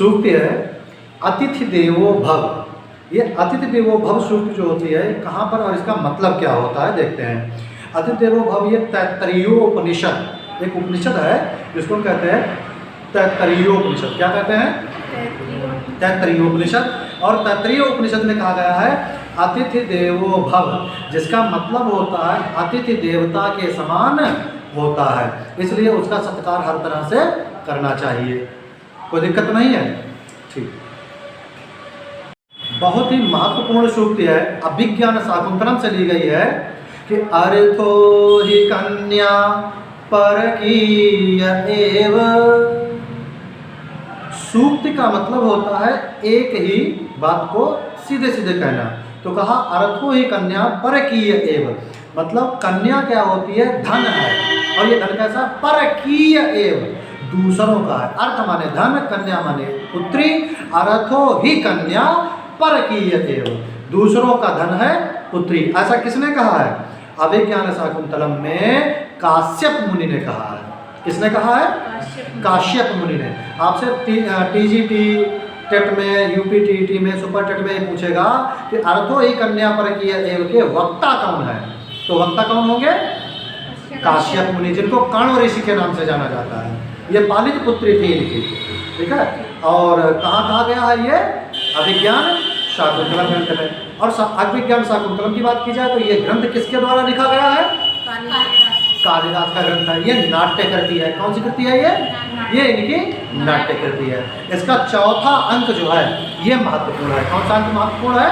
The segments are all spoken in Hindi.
सूक्ति है अतिथि देवो भव। ये अतिथि देवो भव सूक्ति जो होती है कहाँ पर और इसका मतलब क्या होता है देखते हैं। अतिथि देवो भव ये तैत्तरीयोपनिषद एक उपनिषद है जिसको हम कहते हैं तैत्तरीयोपनिषद। क्या कहते हैं? तैत्तरीयोपनिषद। और तैत्तरीयोपनिषद में कहा गया है अतिथि देवो भव, जिसका मतलब होता है अतिथि देवता के समान होता है, इसलिए उसका सत्कार हर तरह से करना चाहिए। कोई दिक्कत नहीं है? ठीक। बहुत ही महत्वपूर्ण सूक्ति है, अभिज्ञान शाकुंतलम से ली गई है कि अर्थो हि कन्या परकीय एव। सूक्ति का मतलब होता है एक ही बात को सीधे सीधे कहना। तो कहा अर्थो ही कन्या परकीय एव, मतलब कन्या क्या होती है? धन है। और ये धन कैसा? परकीय एव, दूसरों का है। अर्थ माने धन, कन्या माने पुत्री। अर्थो ही कन्या परकीय एव, दूसरों का धन है पुत्री। ऐसा किसने कहा है? अभिज्ञान शाकुंतलम में काश्यप मुनि ने कहा है। किसने कहा है? काश्यप मुनि ने। आपसे टीजीटी टेट में, यूपी टीईटी में, सुपर टेट में पूछेगा कि अर्थो ही कन्या परकीय एव के वक्ता कौन है? तो वक्ता कौन होंगे? काश्यप मुनि, जिनको कर्ण ऋषि के नाम से जाना जाता है। ये पालित पुत्री थी इनकी, ठीक है। और कहाँ कहा गया है ये? अभिज्ञान शाकुंतलम ग्रंथ में। और अभिज्ञान शाकुंतलम की बात की जाए तो ये ग्रंथ किसके द्वारा लिखा गया है? कालिदास का ग्रंथ है। ये नाट्य कृति है। कौन सी कृति है ये इनकी नाट्य कृति है। इसका चौथा अंक जो है ये महत्वपूर्ण है। कौन सा अंक महत्वपूर्ण है?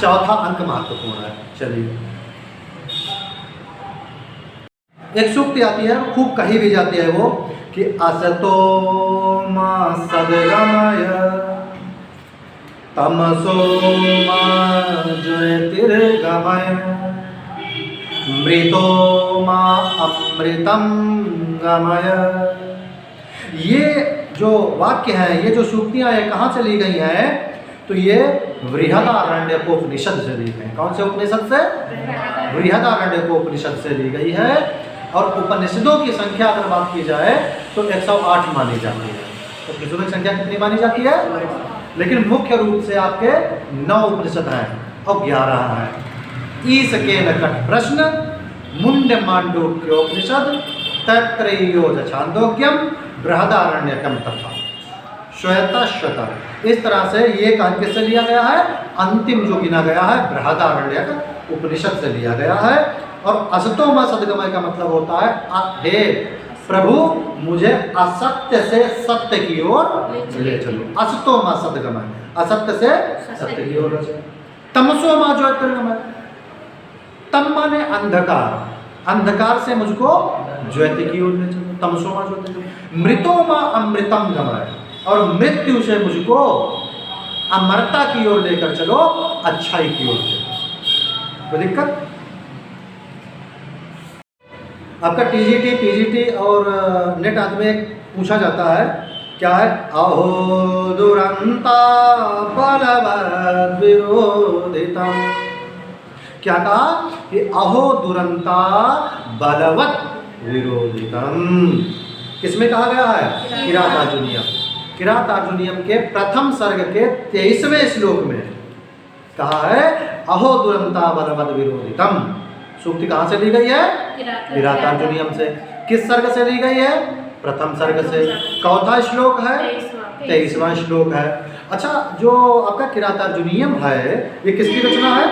चौथा अंक महत्वपूर्ण है। चलिए, एक सूक्ति आती है, खूब कही भी जाती है वो कि असतो मा सद्गमय तमसो मा ज्योतिर्गमय मृतो मा अमृतम गमय। ये जो वाक्य है, ये जो सूक्तियाँ हैं कहाँ से ली गई हैं? तो ये बृहदारण्यकोपनिषद से ली गई। कौन से उपनिषद से? बृहदारण्यकोपनिषद से ली गई है। और उपनिषदों की संख्या अगर बात की जाए तो 108 मानी जाती है। तो उपनिषदों की संख्या कितनी मानी जाती है? लेकिन मुख्य रूप से आपके 9 उपनिषद हैं और 11 हैं। ईश के नकट प्रश्न, मुंड मांडूक्योपनिषद, तैत्तरीयोज छांदोग्यम, बृहदारण्यकम तथा श्वेतश्वतर। इस तरह से ये किससे लिया गया है? अंतिम जो गिना गया है बृहदारण्यक उपनिषद से लिया गया है। और असतो मा सद्गमय का मतलब होता है हे प्रभु मुझे असत्य से सत्य की ओर ले चलो। असतो मा सद्गमय, असत्य से सत्य की ओर ले चलो। तमसो मा ज्योतिर्गमय, तम माने अंधकार, अंधकार से मुझको ज्योति की ओर ले चलो। तमसो मा ज्योतिर्गमय। मृतो मा अमृतम गमय, और मृत्यु से मुझको अमरता की ओर लेकर चलो, अच्छाई की ओर चलो। कोई दिक्कत? आपका टीजीटी, पीजीटी और नेट आदि में पूछा जाता है, क्या है? अहो दुरंता बलवद विरोधितम। क्या कहा? कि अहो दुरंता बलवत विरोधितम। किसमें कहा गया है? किरातार्जुनीयम। किरातार्जुनीयम के प्रथम सर्ग के 23वें श्लोक में कहा है अहो दुरंता बलवद विरोधितम। सूक्ति कहाँ से ली गई है? किरातार्जुनीयम से। किस सर्ग से ली गई है? प्रथम सर्ग से। चौथा श्लोक है, 23वां श्लोक है। अच्छा, जो आपका किरातार्जुनीयम है ये किसकी रचना है?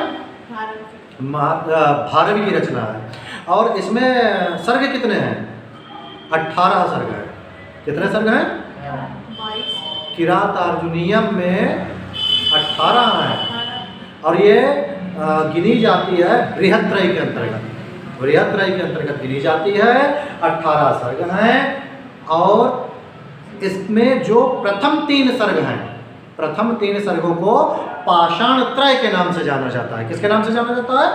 भारवी की रचना है। और इसमें सर्ग कितने हैं? 18 सर्ग है। कितने सर्ग हैं? 22। किरातार्जुनीयम में 18 हैं। और ये गिनी जाती है बृहत्रयी के अंतर्गत। बृहत्रयी के अंतर्गत गिनी जाती है। 18 सर्ग हैं। और इसमें जो प्रथम 3 सर्ग हैं, प्रथम 3 सर्गों को पाषाण त्रय के नाम से जाना जाता है। किसके नाम से जाना जाता है?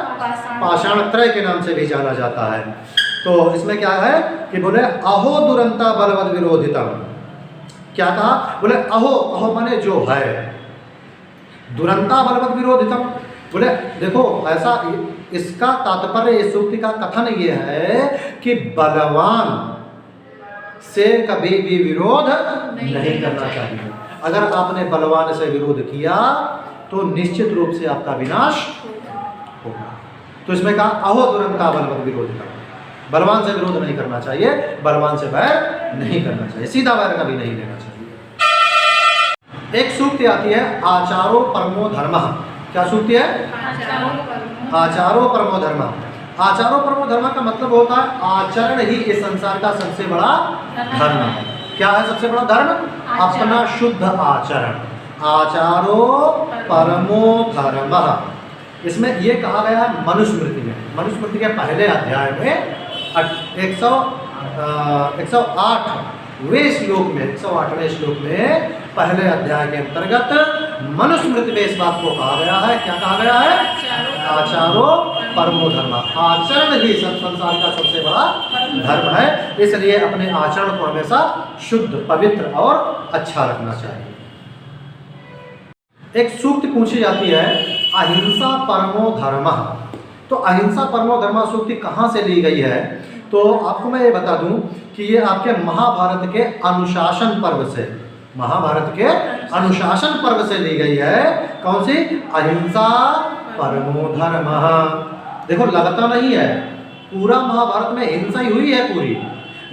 पाषाण त्रय के नाम से भी जाना जाता है। तो इसमें क्या है कि बोले अहो दुरंता बलवद विरोधितम। क्या कहा? बोले अहो, अहो माने जो है, दुरंता बलवद विरोधितम। बोले देखो ऐसा, इसका तात्पर्य इस सूक्ति का कथन ये है कि बलवान से कभी भी विरोध नहीं करना चाहिए। अगर आपने बलवान से विरोध किया तो निश्चित रूप से आपका विनाश होगा। तो इसमें कहा अहो दुरंता बलवत विरोध का, बलवान से विरोध नहीं करना चाहिए, बलवान से वैर नहीं करना चाहिए, सीधा वैर कभी नहीं लेना चाहिए। एक सूक्ति आती है आचारो परमो धर्मः। क्या सूक्ति है? आचारो परमो धर्मः। आचारो परमो धर्म का मतलब होता है आचरण ही इस संसार का सबसे बड़ा धर्म है। क्या है सबसे बड़ा धर्म? अपना शुद्ध आचरण। आचारो परमो धर्मः। इसमें यह कहा गया है मनुस्मृति में, मनुस्मृति के पहले अध्याय में 108वें श्लोक में, 108वें श्लोक में पहले अध्याय के अंतर्गत मनुस्मृति में इस बात को कहा गया है। क्या कहा गया है? आचारो परमो धर्म। आचरण ही संसार का सबसे बड़ा धर्म है, इसलिए अपने आचरण को हमेशा शुद्ध, पवित्र और अच्छा रखना चाहिए। एक सूक्ति पूछी जाती है अहिंसा परमो धर्मः। तो अहिंसा परमो धर्म सूक्ति कहाँ से ली गई है? तो आपको मैं ये बता दूं कि ये आपके महाभारत के अनुशासन पर्व से, महाभारत के अनुशासन पर्व से ली गई है। कौन सी? अहिंसा परमो धर्मः। देखो लगता नहीं है, पूरा महाभारत में हिंसा ही हुई है पूरी,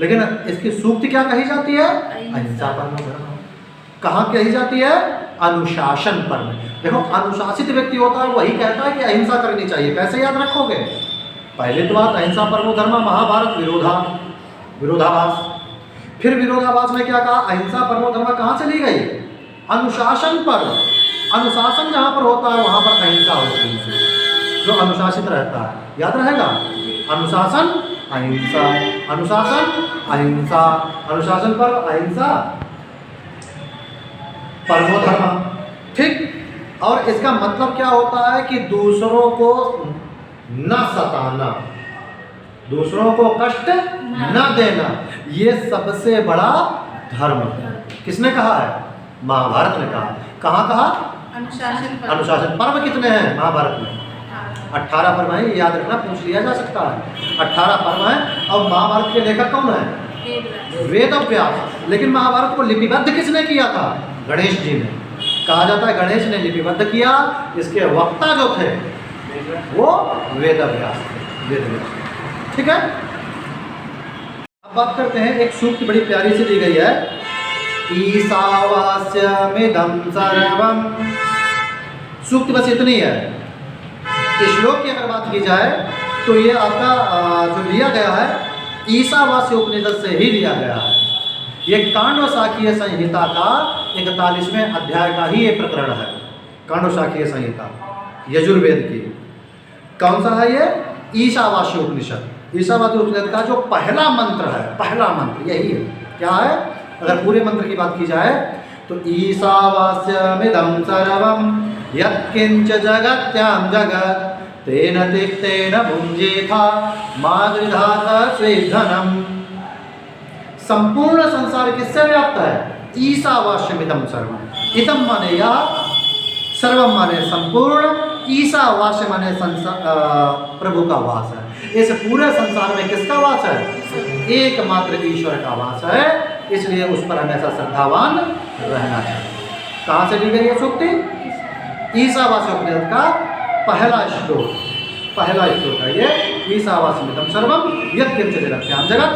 लेकिन इसकी सूक्ति क्या कही जाती है? अहिंसा परमो धर्मः। कहाँ कही जाती है? अनुशासन पर्व। देखो अनुशासित व्यक्ति होता है वही कहता है कि अहिंसा करनी चाहिए। कैसे याद रखोगे? पहले तो बात अहिंसा परमो धर्मः, महाभारत विरोधाभास। फिर विरोधाभास में क्या कहा? अहिंसा परमो धर्मः कहाँ से ली गई? अनुशासन पर्व। अनुशासन जहाँ पर होता है वहाँ पर अहिंसा होती है, जो अनुशासित रहता है। याद रहेगा? अनुशासन अहिंसा, अनुशासन अहिंसा, अनुशासन पर्व अहिंसा परमो धर्मः। ठीक। और इसका मतलब क्या होता है कि दूसरों को न सताना, दूसरों को कष्ट न देना, ये सबसे बड़ा धर्म है। किसने कहा है? महाभारत ने कहा। कहाँ कहा? अनुशासन पर्व कितने हैं महाभारत में? 18 पर्व है, याद रखना, पूछ लिया जा सकता है। 18 पर्व है। और महाभारत के लेखक कौन है? वेद व्यास। लेकिन महाभारत को लिपिबद्ध किसने किया था? गणेश जी ने। कहा जाता है गणेश ने लिपिबद्ध किया। इसके वक्ता जो थे वो वेद व्यास थे, वेद व्यास। ठीक है। अब बात करते हैं, एक सूक्ति बड़ी प्यारी सी दी गई है, ईशावास्यमिदं सर्वम। सूक्ति बस इतनी है। इस श्लोक की अगर बात की जाए तो ये आपका जो लिया गया है ईशावास्य उपनिषद से ही लिया गया है। ये काण्डशाकीय संहिता का 41वें अध्याय का ही ये प्रकरण है। काण्डशाकीय संहिता यजुर्वेद की। कौन सा है ये? ईशावास्य उपनिषद। ईशावास्य उपनिषद का जो पहला मंत्र है, पहला मंत्र यही है। क्या है? अगर पूरे मंत्र की बात की जाए तो ईशावास्यमिदं सर्वं यत्किंच जगत्यां जगत् तेन तिक्तेन भुञ्जीथा मा गृहात स्वेद्धनम्। संपूर्ण संसार किससे व्याप्त है? ईशावास्यमिदं सर्वम। इदं माने यह, सर्वम माने संपूर्ण, ईशावास्य माने प्रभु का वास है। इस पूरे संसार में किसका वास है? एकमात्र ईश्वर का वास है। इसलिए उस पर हमेशा श्रद्धावान रहना चाहिए। कहाँ से ली गई है सूक्ति? ईशावास्य उपनिषद का पहला श्लोक, पहला श्लोक है ये। ईशावास्यमिदं सर्वं यत्किंच जगत्यां जगत्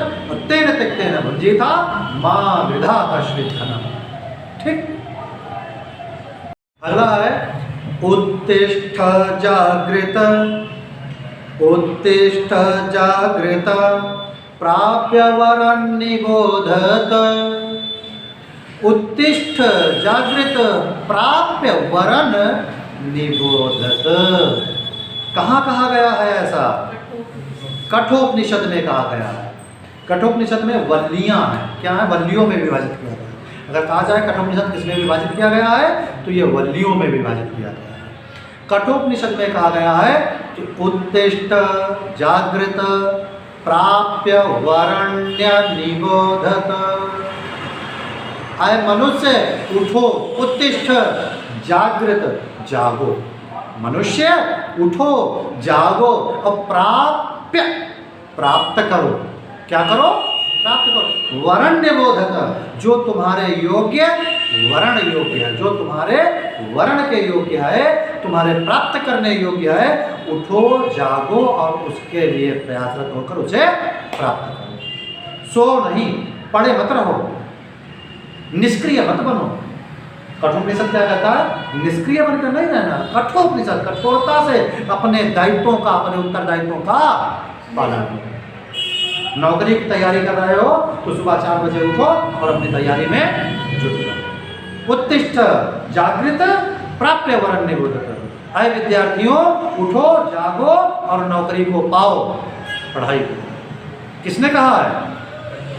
तेन तिक्तेन भुञ्जीथा मा विधाता स्वेद्धनम्। ठीक। अगला है उत्तिष्ठ जागृत, उत्तिष्ठ जागृत प्राप्य वरं निबोधत। उत्तिष्ठ जागृत प्राप्य वरन निबोधत। कहाँ कहा गया है ऐसा? कठोपनिषद में कहा गया है। कठोपनिषद में वल्लियाँ हैं। क्या है? वल्लियों में विभाजित किया गया है। अगर कहा जाए कठोपनिषद किसमें विभाजित किया गया है तो ये वल्लियों में विभाजित किया गया है। कठोपनिषद में कहा गया है कि उत्तिष्ठ जागृत प्राप्य वरण्य निबोधत। आए मनुष्य उठो, उत्तिष्ठ जागृत जागो, मनुष्य उठो जागो और प्राप्य प्राप्त करो। क्या करो? प्राप्त करो। वरण्य बोधक, जो तुम्हारे योग्य, वर्ण योग्य है, जो तुम्हारे वर्ण के योग्य है, तुम्हारे प्राप्त करने योग्य है, उठो जागो और उसके लिए प्रयासरत होकर उसे प्राप्त करो। सो नहीं, पड़े मत रहो, निष्क्रिय मत बनो। कठोपनिषद क्या कहता है? निष्क्रिय बनकर नहीं रहना। कठोपनिषद कठोरता से अपने दायित्वों का, अपने उत्तरदायित्वों का पालन करो। नौकरी की तैयारी कर रहे हो तो सुबह 4 बजे उठो और अपनी तैयारी में जुट जाओ। उत्तिष्ठ जागृत प्राप्य वरण्य बोधक। अय विद्यार्थियों, उठो जागो और नौकरी को पाओ, पढ़ाई करो। किसने कहा है?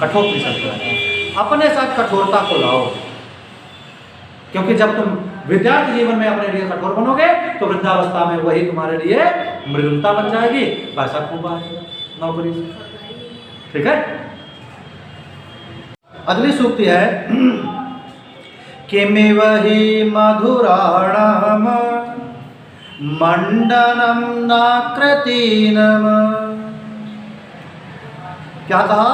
कठोपनिषद का। अपने साथ कठोरता को लाओ, क्योंकि जब तुम विद्यार्थी जीवन में अपने लिए कठोर बनोगे तो वृद्धावस्था में वही तुम्हारे लिए मृदुलता बन जाएगी, पैसा खूब आएगा नौकरी से। ठीक है। अगली सूक्ति है किमिव हि मधुराणाम मंडनम नाकृतीनम। क्या कहा?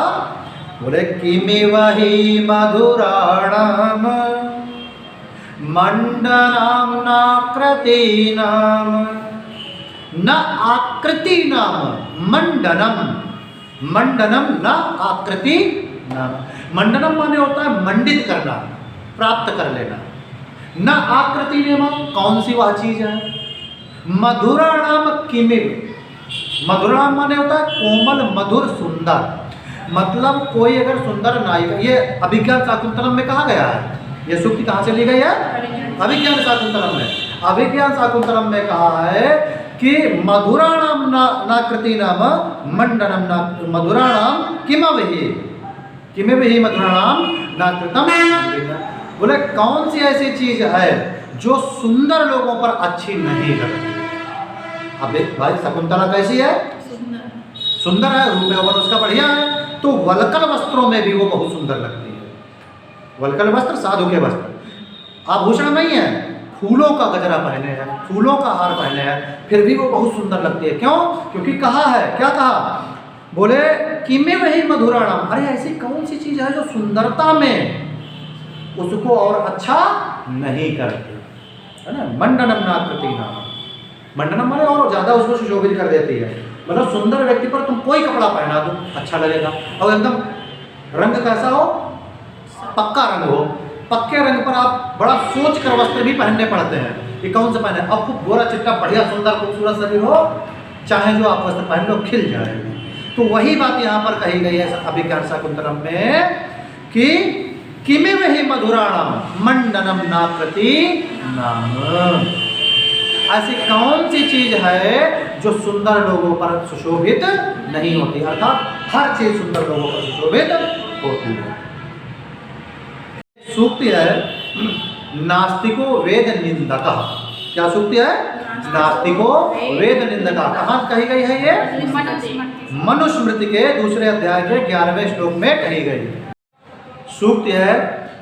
बोले किमिव हि मधुराणाम मंडनम नाकृतीनाम। न आकृति नाम मंडनम, मंडनम न आकृति नाम। मंडनम माने होता है मंडित करना, प्राप्त कर लेना। न आकृति नाम, कौन सी वह चीज है? मधुराणाम किमिव, मधुराणाम माने होता है कोमल, मधुर, सुंदर। मतलब कोई अगर सुंदर नायिका, ये अभिज्ञान शाकुंतलम में कहा गया है। ये सूक्ति कहाँ से ली गई है? अभिज्ञान शाकुंतलम में। अभिज्ञान शाकुंतलम में कहा है कि मधुराणाम नाकृति नाम मंडनम न मधुराणाम किमवहि, किमवहि मधुराणाम नाकृतम। बोले कौन सी ऐसी चीज है जो सुंदर लोगों पर अच्छी नहीं लगती? अब भाई शकुंतला कैसी है? सुंदर है, रूप यौवन उसका बढ़िया है, तो वल्कल वस्त्रों में भी वो बहुत सुंदर लगती है। वल्कल वस्त्र साधु के वस्त्र, आभूषण नहीं है, फूलों का गजरा पहने हैं, फूलों का हार पहने हैं, फिर भी वो बहुत सुंदर लगती है। क्यों? क्योंकि कहा है, क्या कहा? बोले किमिव हि मधुराणाम। अरे ऐसी कौन सी चीज है जो सुंदरता में उसको और अच्छा नहीं करती, है ना? मंडनम नाकृति नाम। मंडनम माने और ज्यादा उसको सुशोभित कर देती है। मतलब सुंदर व्यक्ति पर तुम कोई कपड़ा पहना दो अच्छा लगेगा, और एकदम रंग कैसा हो? पक्का रंग हो। पक्के रंग पर आप बड़ा सोच कर वस्त्र भी पहनने पड़ते हैं कि कौन सा पहने। अब खूब गोरा चिट्टा बढ़िया सुंदर खूबसूरत शरीर हो, चाहे जो आप वस्त्र पहन लो खिल जाएगा। तो वही बात यहाँ पर कही गई है अभिज्ञान शाकुंतलम में कि किमिव हि मधुराणाम मंडनम नाकृति नाम। ऐसी कौन सी चीज है जो सुंदर लोगों पर सुशोभित नहीं होती? अर्थात हर चीज सुंदर लोगों पर सुशोभित होती है। सूक्ति है नास्तिको वेद निंदक। क्या सूक्ति है? नास्तिको वेद निंदक। कहाँ कही गई है ये? मनुस्मृति के दूसरे अध्याय के 11वें श्लोक में कही गई सूक्ति है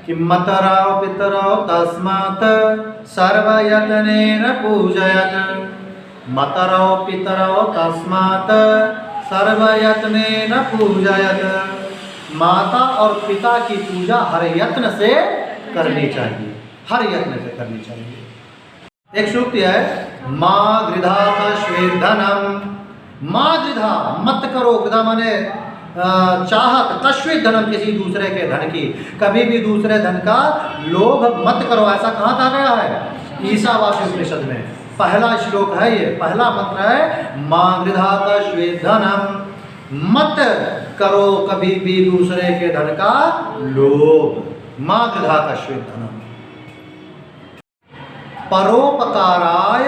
कि मतराव पितराव तस्मात् सर्वयत्नेन पूजयत। मतराव पितराव तस्मात् सर्वयत्नेन पूजयत। माता और पिता की पूजा हर यत्न से करनी चाहिए, हर यत्न से करनी चाहिए। एक सूक्ति है माँ गृधा कश्वेधनम। माँ गृधा, मत करो, गृधा माने चाहत, कश्वित धनम, किसी दूसरे के धन की, कभी भी दूसरे धन का लोभ मत करो। ऐसा कहाँ कहा गया है? ईशावास्य उपनिषद में पहला श्लोक है ये, पहला मंत्र है माँ गृधा कश्वित धनम। मत करो कभी भी दूसरे के धन का लोभ। माँ गृधा कश्वित धनम। परोपकाराय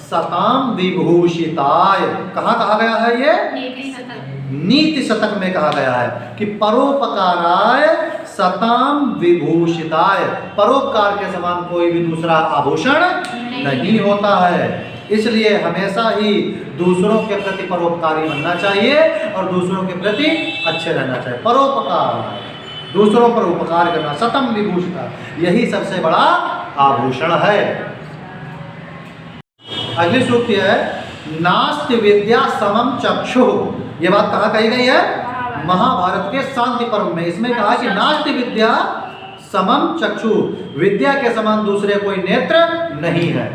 सताम विभूषिताय। कहाँ कहा गया है ये? नीति शतक में कहा गया है कि परोपकाराय सताम विभूषिताय। परोपकार के समान कोई भी दूसरा आभूषण नहीं होता है। इसलिए हमेशा ही दूसरों के प्रति परोपकारी बनना चाहिए और दूसरों के प्रति अच्छे रहना चाहिए। परोपकार, दूसरों पर उपकार करना, सतम विभूषिता, यही सबसे बड़ा आभूषण है। अगली सूक्ति है नास्ति विद्या समम चक्षु। ये बात कहाँ कही गई है? महाभारत के शांति पर्व में। इसमें कहा कि नास्ति विद्या समम चक्षु, विद्या के समान दूसरे कोई नेत्र नहीं है।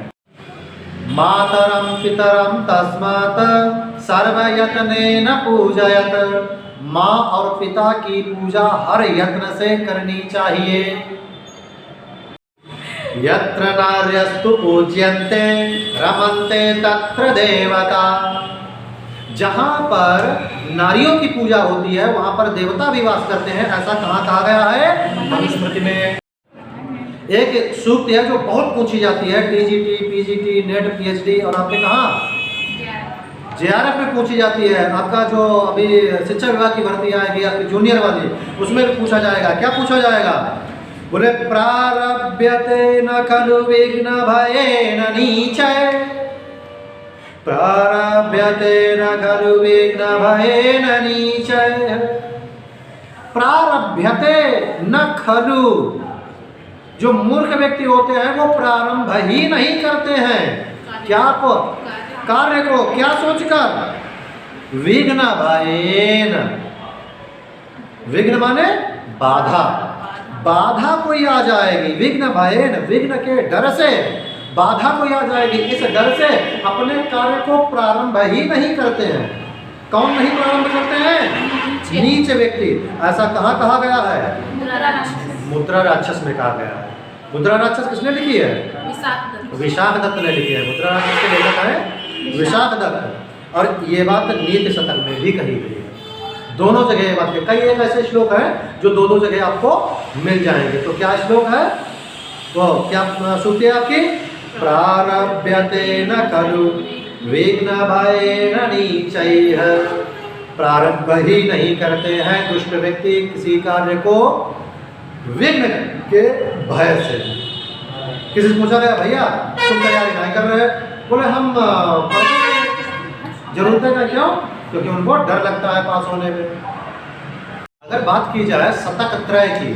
मातरम पितरम तस्मात् सर्वयत्नेन पूजयत, माँ और पिता की पूजा हर यत्न से करनी चाहिए। यत्र नार्यस्तु पूज्यन्ते रमन्ते तत्र देवता, जहाँ पर नारियों की पूजा होती है वहाँ पर देवता भी वास करते हैं, ऐसा कहाँ कहा गया है? मनुस्मृति में। एक सूक्त है जो बहुत पूछी जाती है, टीजीटी, पीजीटी, नेट, पीएचडी, और आपने कहा जेआरएफ में पूछी जाती है। आपका जो अभी शिक्षा विभाग की भर्ती आएगी आपकी जूनियर वाली, उसमें भी पूछा जाएगा। क्या पूछा जाएगा? बोले प्रारभ्यते न खलु विघ्न भयेन नीचय, प्रारभ्यते न खलु विघ्न भयेन नीचय। प्रारभ्यते न खलु, जो मूर्ख व्यक्ति होते हैं वो प्रारंभ ही नहीं करते हैं। क्या को? कार्य को। क्या सोचकर? विघ्न भयेन, विघ्न माने बाधा, बाधा कोई आ जाएगी। विघ्न भयेन, विघ्न के डर से बाधा कोई आ जाएगी, इस डर से अपने कार्य को प्रारंभ ही नहीं करते हैं। कौन नहीं प्रारंभ करते हैं? नीच व्यक्ति। ऐसा कहाँ कहा गया है? मुद्रा राक्षस में कहा गया है। मुद्रा राक्षस किसने लिखी है? विशाख दत्त ने लिखी है। मुद्रा राक्षस के लेखक है विशाख दत्त। और ये बात नीति शतक में भी कही गई है। दोनों जगह ये बात, कई एक ऐसे श्लोक हैं जो दो जगह आपको मिल जाएंगे। तो क्या श्लोक है वो? क्या सूक्ति है आपकी? प्रारभ्यते न खलु विघ्न भयेन नीचैः, प्रारंभ ही नहीं करते हैं दुष्ट व्यक्ति किसी कार्य को विघ्न के भय से। किसी से पूछा गया भैया तुम तैयारी नहीं कर रहे? बोले हम जरूरत है। क्यों? क्योंकि उनको डर लगता है पास होने में। अगर बात की जाए शतक त्रय की,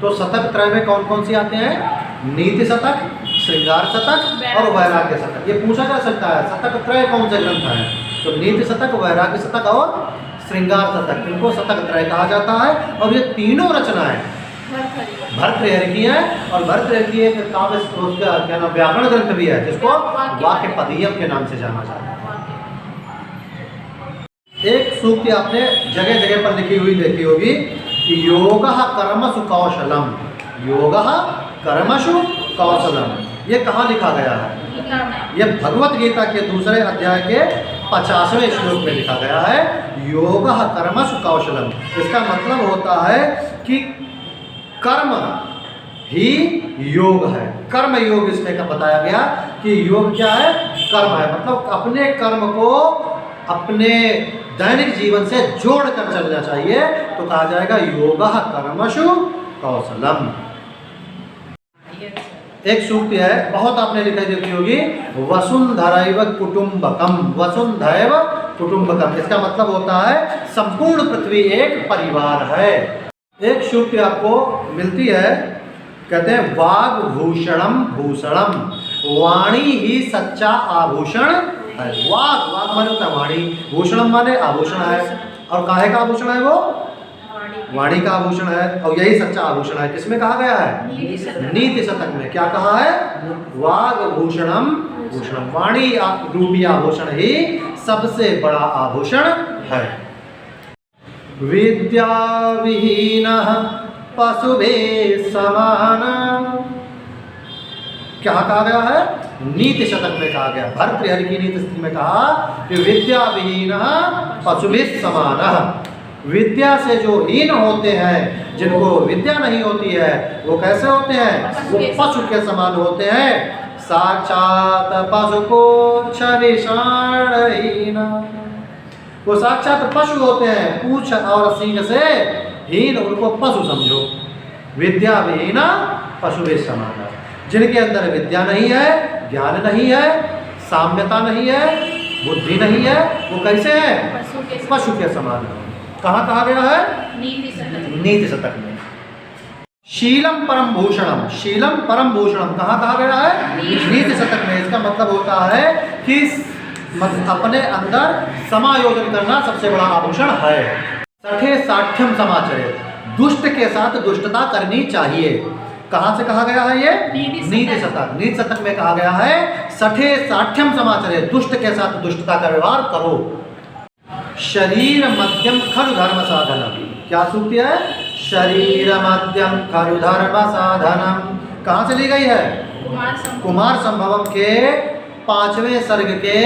तो शतक त्रय में कौन कौन सी आते हैं? नीति शतक, श्रृंगार शतक और वैराग्य शतक। ये पूछा जा सकता है शतक त्रय कौन से ग्रंथ है? तो नीति शतक, वैराग्य शतक और श्रृंगार शतक, इनको शतक त्रय कहा जाता है। और ये तीनों रचनाएं भर्तृहरि की है। और भर्तृहरि की एक काव्य का क्या नाम, व्याकरण ग्रंथ भी है जिसको वाक्य पदीयम के नाम से जाना जाता है। एक सूक्ति आपने जगह जगह पर लिखी हुई देखी होगी कि योगः कर्मसु कौशलम, योगः कर्मसु कौशलम। ये कहाँ लिखा गया है? ये भगवत गीता के दूसरे अध्याय के 50वें श्लोक में लिखा गया है, योगः कर्मसु कौशलम। इसका मतलब होता है कि कर्म ही योग है। कर्म योग इसमें का बताया गया कि योग क्या है? कर्म है। मतलब अपने कर्म को अपने दैनिक जीवन से जोड़ कर चलना चाहिए। तो कहा जाएगा योगः कर्मसु कौशलम। एक सूक्ति है बहुत आपने लिखी देखी होगी, वसुंधरैव कुटुंबकम, वसुंधरैव कुटुंबकम। इसका मतलब होता है संपूर्ण पृथ्वी एक परिवार है। एक सूक्ति आपको मिलती है, कहते हैं वाग भूषणम भूषणम, वाणी ही सच्चा आभूषण है। वाग, वाग माने होता है वाणी, भूषणम माने आभूषण है। और काहे का आभूषण है वो? वाणी का आभूषण है। और यही सच्चा आभूषण है। किसमें कहा गया है? नीति शतक में। क्या कहा है? वाग भूषणम भूषणम, वाणी रूपी आभूषण ही सबसे बड़ा आभूषण है। विद्या विहीनः पशुभिः समान, क्या कहा गया है? नीति शतक में कहा गया। भर्तृहरि की नीति शतक में कहा कि विद्या विहीनः पशुभिः समानः, विद्या से जो हीन होते हैं, जिनको विद्या नहीं होती है, वो कैसे होते हैं? वो पशु के समान होते हैं। साक्षात पशु को छविषाणहीन, वो साक्षात पशु होते हैं, पूछ और सींग से हीन, उनको पशु समझो। विद्या विहीन पशुभिः समान, जिनके अंदर विद्या नहीं है, ज्ञान नहीं है, साम्यता नहीं है, बुद्धि नहीं है, वो कैसे है? पशु के समान है। कहाँ कहा गया है? नीति शतक में। शीलम परम भूषणम, शीलम परम भूषणम कहाँ कहा गया है? नीति शतक में। इसका मतलब होता है कि अपने अंदर समायोजन करना सबसे बड़ा आभूषण है। सठे साठ्यम समाचरेत, दुष्ट के साथ दुष्टता करनी चाहिए। कहाँ से कहा गया है ये? नीति शतक। नीति शतक में कहा गया है सठे साठ्यम समाचरेत, दुष्ट के साथ दुष्टता का व्यवहार करो। शरीर मध्यम खलु धर्म साधनम, क्या सूक्ति है? शरीर मध्यम खलु धर्म साधनम कहाँ से ली गई है? कुमार संभवम के 5वें सर्ग के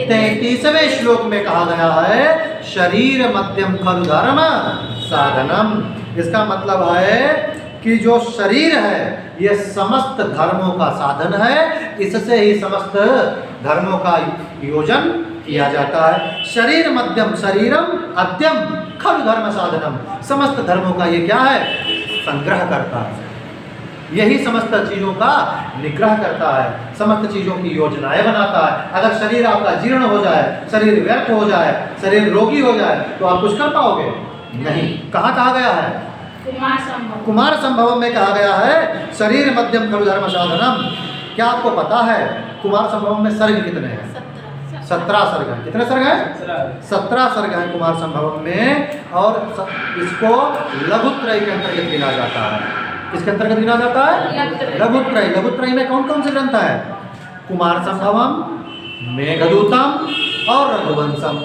33वें श्लोक में कहा गया है शरीर मध्यम खलु धर्म साधनम। इसका मतलब है कि जो शरीर है ये समस्त धर्मों का साधन है, इससे ही समस्त धर्मों का योजन किया जाता है। शरीर मध्यम, शरीरम अद्यम खलु धर्म साधनम, समस्त धर्मों का ये क्या है? संग्रह करता है, यही समस्त चीज़ों का निग्रह करता है, समस्त चीज़ों की योजनाएं बनाता है। अगर शरीर आपका जीर्ण हो जाए, शरीर व्यर्थ हो जाए, शरीर रोगी हो जाए तो आप कुछ कर पाओगे? नहीं। कहाँ कहा गया है? कुमार संभव में कहा गया है शरीर मध्यम खलु धर्म साधनम। क्या आपको पता है कुमार संभव में सर्ग कितने हैं? 17 सर्ग हैं। कितने सर्ग हैं? 17 सर्ग हैं कुमार संभव में, और इसको लघुत्रय के अंतर्गत गिना जाता है। किसके अंतर्गत गिना जाता है? लघुत्रय। लघुत्रय में कौन कौन से ग्रंथ है? कुमार संभवम, मेघदूतम और रघुवंशम,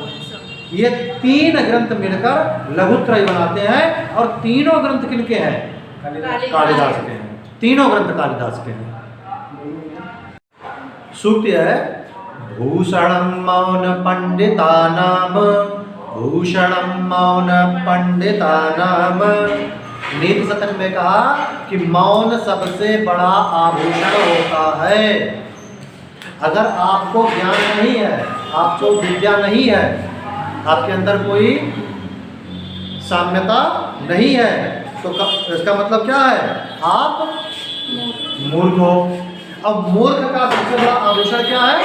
ये 3 ग्रंथ मिलकर लघुत्रय बनाते हैं। और तीनों ग्रंथ किनके हैं? कालिदास के हैं। तीनों ग्रंथ कालिदास के हैं। सूक्ति है भूषणम मौन पंडितानाम, भूषणम मौन पंडितानाम। नीति शतक में कहा कि मौन सबसे बड़ा आभूषण होता है। अगर आपको ज्ञान नहीं है, आपको विद्या नहीं है, आपके अंदर कोई साम्यता नहीं है, तो इसका मतलब क्या है? आप मूर्ख हो। अब मूर्ख का सबसे बड़ा आभूषण क्या है?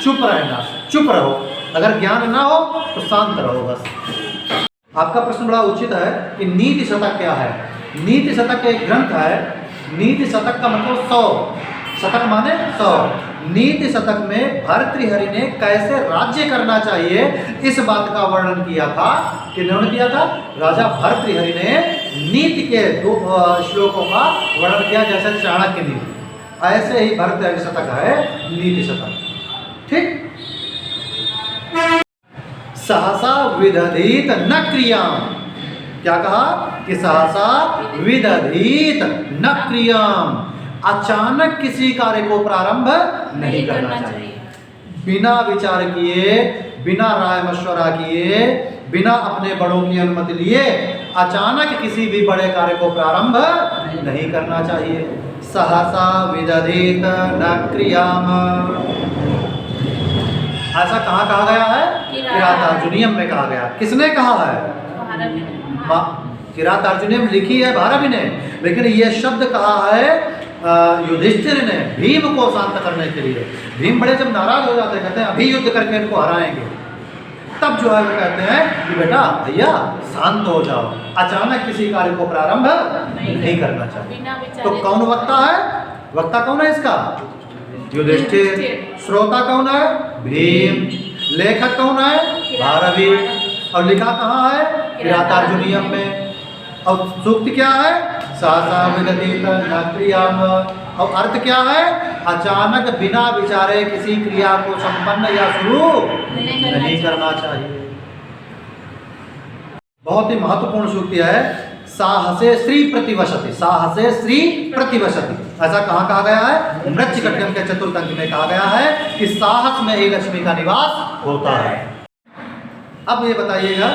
चुप रहना। चुप रहो। अगर ज्ञान ना हो तो शांत रहो बस। आपका प्रश्न बड़ा उचित है कि नीति शतक क्या है? नीति शतक एक ग्रंथ है। नीति शतक का मतलब 100, शतक माने 100। नीति शतक में भर्तृहरि ने कैसे राज्य करना चाहिए इस बात का वर्णन किया था। किन्होंने किया था? राजा भर्तृहरि ने नीति के 2 श्लोकों का वर्णन किया, जैसे चाणक्य नीति, ऐसे ही भर्तृहरि शतक है नीति शतक। ठीक। सहसा विदधीत न क्रियाम, क्या कहा कि सहसा विदधीत न क्रियाम, अचानक किसी कार्य को प्रारंभ नहीं करना चाहिए। बिना विचार किए, बिना राय मशवरा किए, बिना अपने बड़ों की अनुमति लिए अचानक किसी भी बड़े कार्य को प्रारंभ नहीं करना चाहिए। सहसा विदधीत न क्रियाम, ऐसा कहाँ कहा गया है? किरातार्जुनीयम में कहा गया। किसने कहा है? किरातार्जुनीयम लिखी है भारवी ने, लेकिन ये शब्द कहा है युधिष्ठिर ने भीम को शांत करने के लिए। भीम बड़े जब नाराज हो जाते, कहते हैं अभी युद्ध करके इनको हराएंगे, तब जो है वो कहते हैं कि बेटा भैया शांत हो जाओ, अचानक किसी कार्य को प्रारंभ नहीं करना चाहिए। तो कौन वक्ता है? वक्ता कौन है इसका? युधिष्ठिर। श्रोता कौन है? भीम। लेखक कौन है? भारवी। और लिखा कहाँ है? किरातार्जुनीयम में। और सूक्ति क्या है? सहसा विदधीत न क्रियाम। और अर्थ क्या है? अचानक बिना विचारे किसी क्रिया को संपन्न या शुरू नहीं करना चाहिए। बहुत ही महत्वपूर्ण सूक्ति है। साहसे श्री प्रतिवशति, साहसे श्री प्रतिवशति, ऐसा कहाँ कहा गया है? मृच्छकटिकम के 4th अंक में कहा गया है कि साहस में ही लक्ष्मी का निवास होता है। अब ये बताइएगा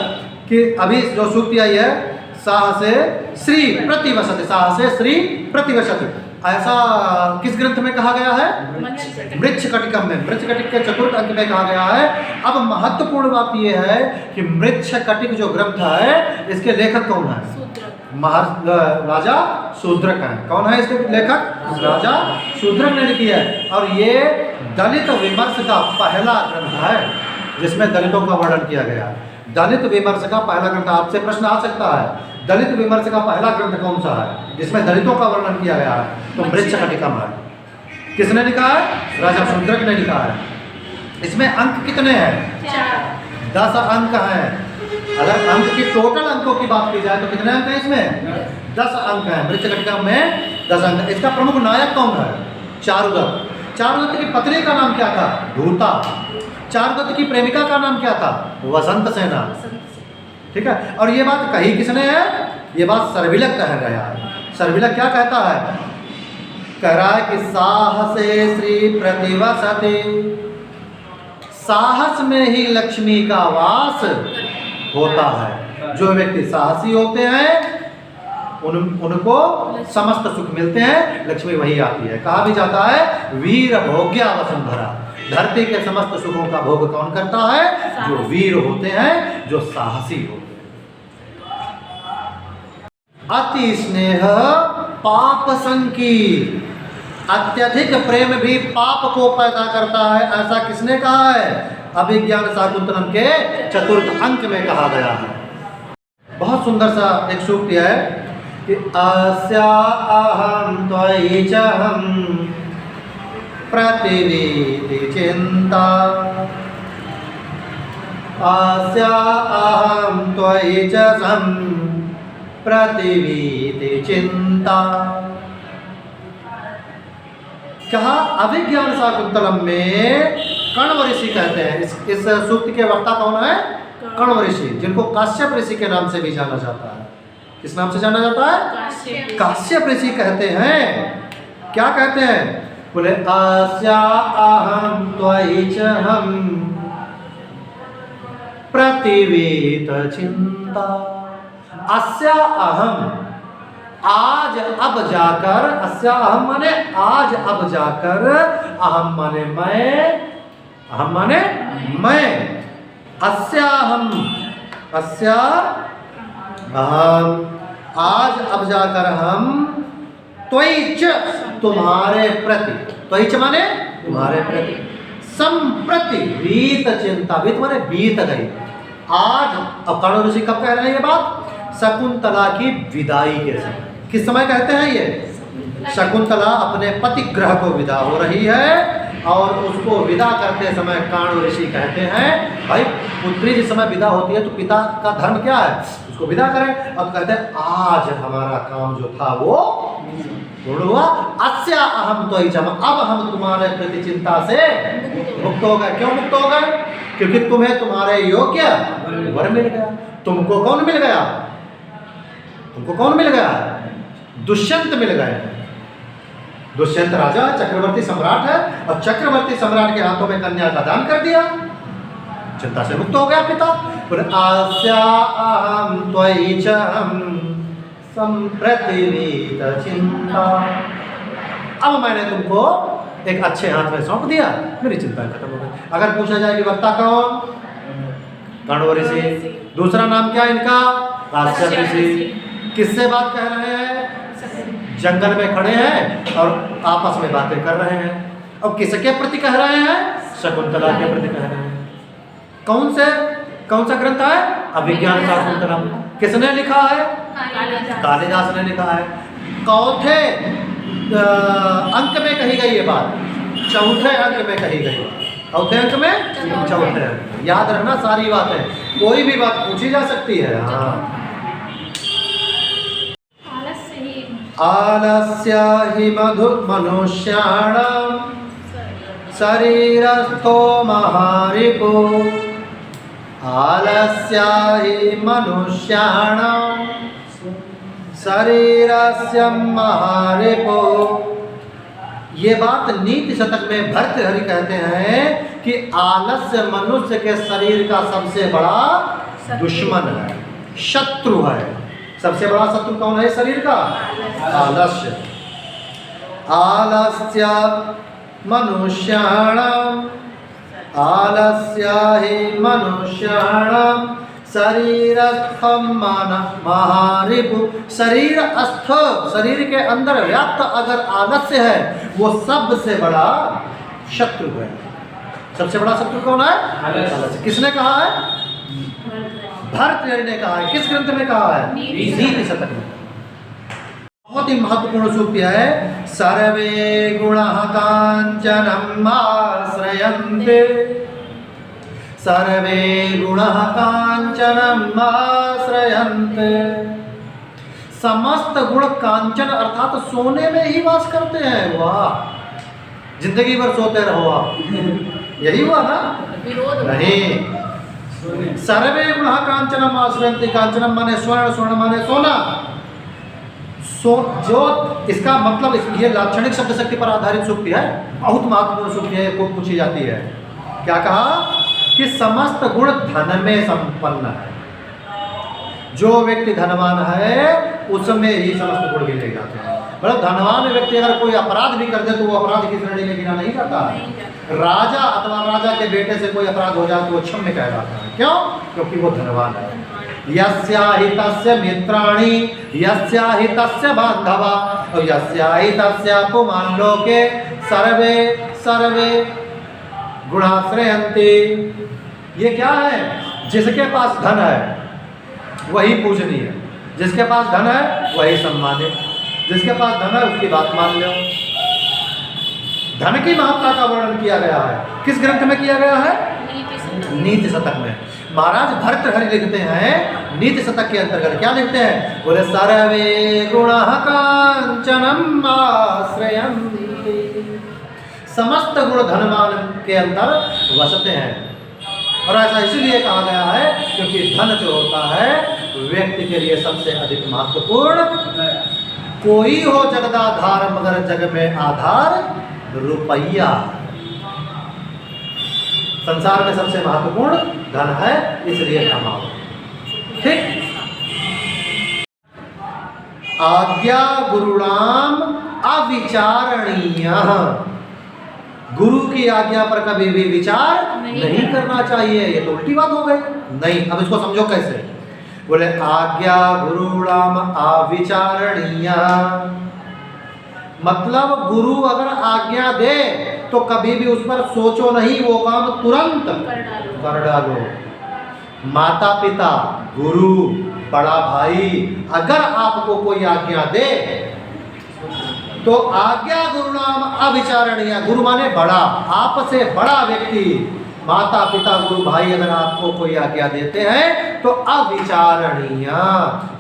कि अभी जो सूक्ति आई है साहसे श्री प्रतिवशति, साहसे श्री प्रतिवशति, ऐसा किस ग्रंथ में कहा गया है? मृच्छकटिकम में। मृच्छकटिक के 4th अंक में कहा गया है। अब महत्वपूर्ण बात यह है कि मृच्छकटिक जो ग्रंथ है इसके लेखक कौन है? राजा शूद्रक है। कौन है इसके लेखक? राजा शूद्रक ने लिखी है। और ये दलित विमर्श का पहला ग्रंथ है जिसमें दलितों का वर्णन किया गया है। दलित विमर्श का पहला ग्रंथ। आपसे प्रश्न आ सकता है दलित विमर्श का पहला ग्रंथ कौन सा है जिसमें दलितों का वर्णन किया गया है? तो मृच्छकटिकम है। किसने लिखा है? राजा शूद्रक ने लिखा है। इसमें अंक कितने हैं? 10 अंक हैं। अगर अंक की टोटल अंकों की बात की जाए तो कितने अंक हैं इसमें? 10 अंक हैं। मृच्छकटिका में 10 अंक। इसका प्रमुख नायक कौन है? चारुदत्त। चारुदत्त की पत्नी का नाम क्या था? धूर्ता। चारुदत्त की प्रेमिका का नाम क्या था? वसंत सेना। ठीक है। और ये बात कही किसने है? ये बात सर्विलक कह गया है। सर्विलक क्या कहता है? कह रहा है कि साहसे श्री प्रतिवसते, साहस में ही लक्ष्मी का वास होता है। जो व्यक्ति साहसी होते हैं उनको समस्त सुख मिलते हैं, लक्ष्मी वही आती है। कहा भी जाता है वीर भोग्या वसुंधरा, धरती के समस्त सुखों का भोग कौन करता है? जो वीर होते हैं, जो साहसी होते हैं। अति स्नेह पाप संकी, अत्यधिक प्रेम भी पाप को पैदा करता है, ऐसा किसने कहा है? अभिज्ञान शाकुंतलम के 4th अंक में कहा गया है। बहुत सुंदर सा एक सूक्ति है कि अस्या अहम त्वयि च हम प्रतिवीति चिंता, अस्या अहम त्वयि च हम प्रतिवीति चिंता। कहा अभिज्ञान शाकुंतलम में कण्व ऋषि कहते हैं। इस सूक्त के वक्ता कौन है? कण्व ऋषि, जिनको काश्यप ऋषि के नाम से भी जाना जाता है। किस नाम से जाना जाता है? काश्यप ऋषि कहते हैं। क्या कहते हैं? बोले अस्या अहम त्वयि च हम प्रतिवीत चिंता। अस्या अहम, आज अब जाकर, अस्या अहम माने आज अब जाकर, अहम माने मैं, अहम माने मैं, अस्या अहम, अस्या अहम, आज अब जाकर हम त्वयि च तुम्हारे प्रति, त्वयि च माने तुम्हारे प्रति, संप्रति वीत चिंता, वीत माने बीत गई। आज अब कण्व ऋषि कब कह रहे हैं ये बात? शकुंतला की विदाई के समय। किस समय कहते हैं ये? शकुंतला अपने पति ग्रह को विदा हो रही है और उसको विदा करते समय कण्व ऋषि कहते हैं भाई पुत्री जिस समय विदा होती है तो पिता का धर्म क्या है? उसको विदा करें। अब कहते हैं आज हमारा काम जो था वो पूर्ण हुआ। अस्या अहम त्वयि च, अब हम तुम्हारे प्रति चिंता से मुक्त हो गए। क्यों मुक्त हो गए? क्योंकि तुम्हें तुम्हारे योग्य वर मिल गया। तुमको कौन मिल गया? तुमको कौन मिल गया? दुष्यंत मिल गए। दुष्यंत राजा चक्रवर्ती सम्राट है और चक्रवर्ती सम्राट के हाथों में कन्या का दान कर दिया, चिंता से मुक्त हो गया पिता। बोले आस्या अहम त्वयि च हम संप्रतिवीत चिंता, अब मैंने तुमको एक अच्छे हाथ में सौंप दिया, मेरी चिंता खत्म हो गई। अगर पूछा जाए कि वक्ता कौन? कण्व ऋषि। दूसरा नाम क्या इनका? काश्यप ऋषि। किससे बात कह रहे हैं? जंगल में खड़े हैं और आपस में बातें कर रहे हैं। अब किसके प्रति कह रहे हैं? शकुंतला के प्रति कह रहे हैं। कौन सा ग्रंथ है? अभिज्ञान शाकुंतलम। किसने लिखा है? कालिदास ने लिखा है। चौथे अंक में कही गई ये बात, 4थे अंक में कही गई। चौथे अंक में, चौथे अंक। याद रखना सारी बातें, कोई भी बात पूछी जा सकती है। हाँ। आलस्य हि मनुष्याणां शरीरस्थो महारिपो, आलस्य हि मनुष्याणां शरीरस्य महारिपो। ये बात नीति शतक में भर्तृहरि कहते हैं कि आलस्य मनुष्य के शरीर का सबसे बड़ा दुश्मन है, शत्रु है। सबसे बड़ा शत्रु कौन है शरीर का? आलस्य। आलस्य मनुष्याणां, आलस्य हि मनुष्याणां शरीरस्थं महारिपु। शरीरस्थ, शरीर के अंदर व्याप्त अगर आलस्य है वो सबसे बड़ा शत्रु है। सबसे बड़ा शत्रु कौन है? आलस्य। किसने कहा है? भर्तृहरि ने कहा है। किस ग्रंथ में कहा है? नीति शतक में। बहुत ही महत्वपूर्ण सूक्ति है। सर्वे गुणः कांचनम् आश्रयन्ते, सर्वे गुणः कांचनम् आश्रयन्ते। समस्त गुण कांचन अर्थात सोने में ही वास करते हैं। वाह, जिंदगी भर सोते रहो आप, यही हुआ ना? नहीं, सर्वे गुण कांचनम आश्रयन्ते। कांचनम माने स्वर्ण, स्वर्ण माने सोना। जो इसका मतलब ये लाक्षणिक शब्द शक्ति पर आधारित सूक्ति है, बहुत महत्वपूर्ण सूक्ति है, को पूछी जाती है। क्या कहा कि समस्त गुण धन में संपन्न है। जो व्यक्ति धनवान है उसमें ही समस्त गुण गिने जाते हैं। मतलब धनवान व्यक्ति अगर कोई अपराध भी कर दे तो वो अपराध की श्रेणी में गिना नहीं जाता। राजा अथवा राजा के बेटे से कोई अपराध हो जाए तो वो क्षम्य कहलाता है। क्यों? क्योंकि वो धनवान है। यस्याहितस्य मित्राणि यस्याहितस्य बांधवा और यस्याहितस्य पुमान् लोके सर्वे सर्वे गुणाश्रयन्ते। ये क्या है? जिसके पास धन है वही पूजनीय, जिसके पास धन है वही सम्मानित, जिसके पास धन है उसकी बात मान लो। धन की महत्ता का वर्णन किया गया है। किस ग्रंथ में किया गया है? नीति शतक में। महाराज भर्तृहरि लिखते हैं नीति शतक के अंतर्गत, क्या लिखते हैं? बोले सर्वे गुणः कांचनम् आश्रयन्ते। समस्त गुण धनवान के अंदर वसते हैं। और ऐसा इसलिए कहा गया है क्योंकि धन जो होता है व्यक्ति के लिए सबसे अधिक महत्वपूर्ण। कोई हो जगदाधार मगर जग में आधार रुपया। संसार में सबसे महत्वपूर्ण धन है, इसलिए कमाओ। ठीक। आज्ञा गुरुणाम अविचारणीय। गुरु की आज्ञा पर कभी भी विचार नहीं करना चाहिए। ये तो उल्टी बात हो गई। नहीं, अब इसको समझो कैसे। बोले आज्ञा गुरुणाम अविचारणीय, मतलब गुरु अगर आज्ञा दे तो कभी भी उस पर सोचो नहीं, वो काम तुरंत कर डालो। माता पिता, गुरु, बड़ा भाई अगर आपको कोई आज्ञा दे तो आज्ञा गुरुनाम अविचारणीय। गुरु माने बड़ा, आपसे बड़ा व्यक्ति, माता पिता गुरु भाई अगर आपको कोई आज्ञा देते हैं तो अविचारणीय,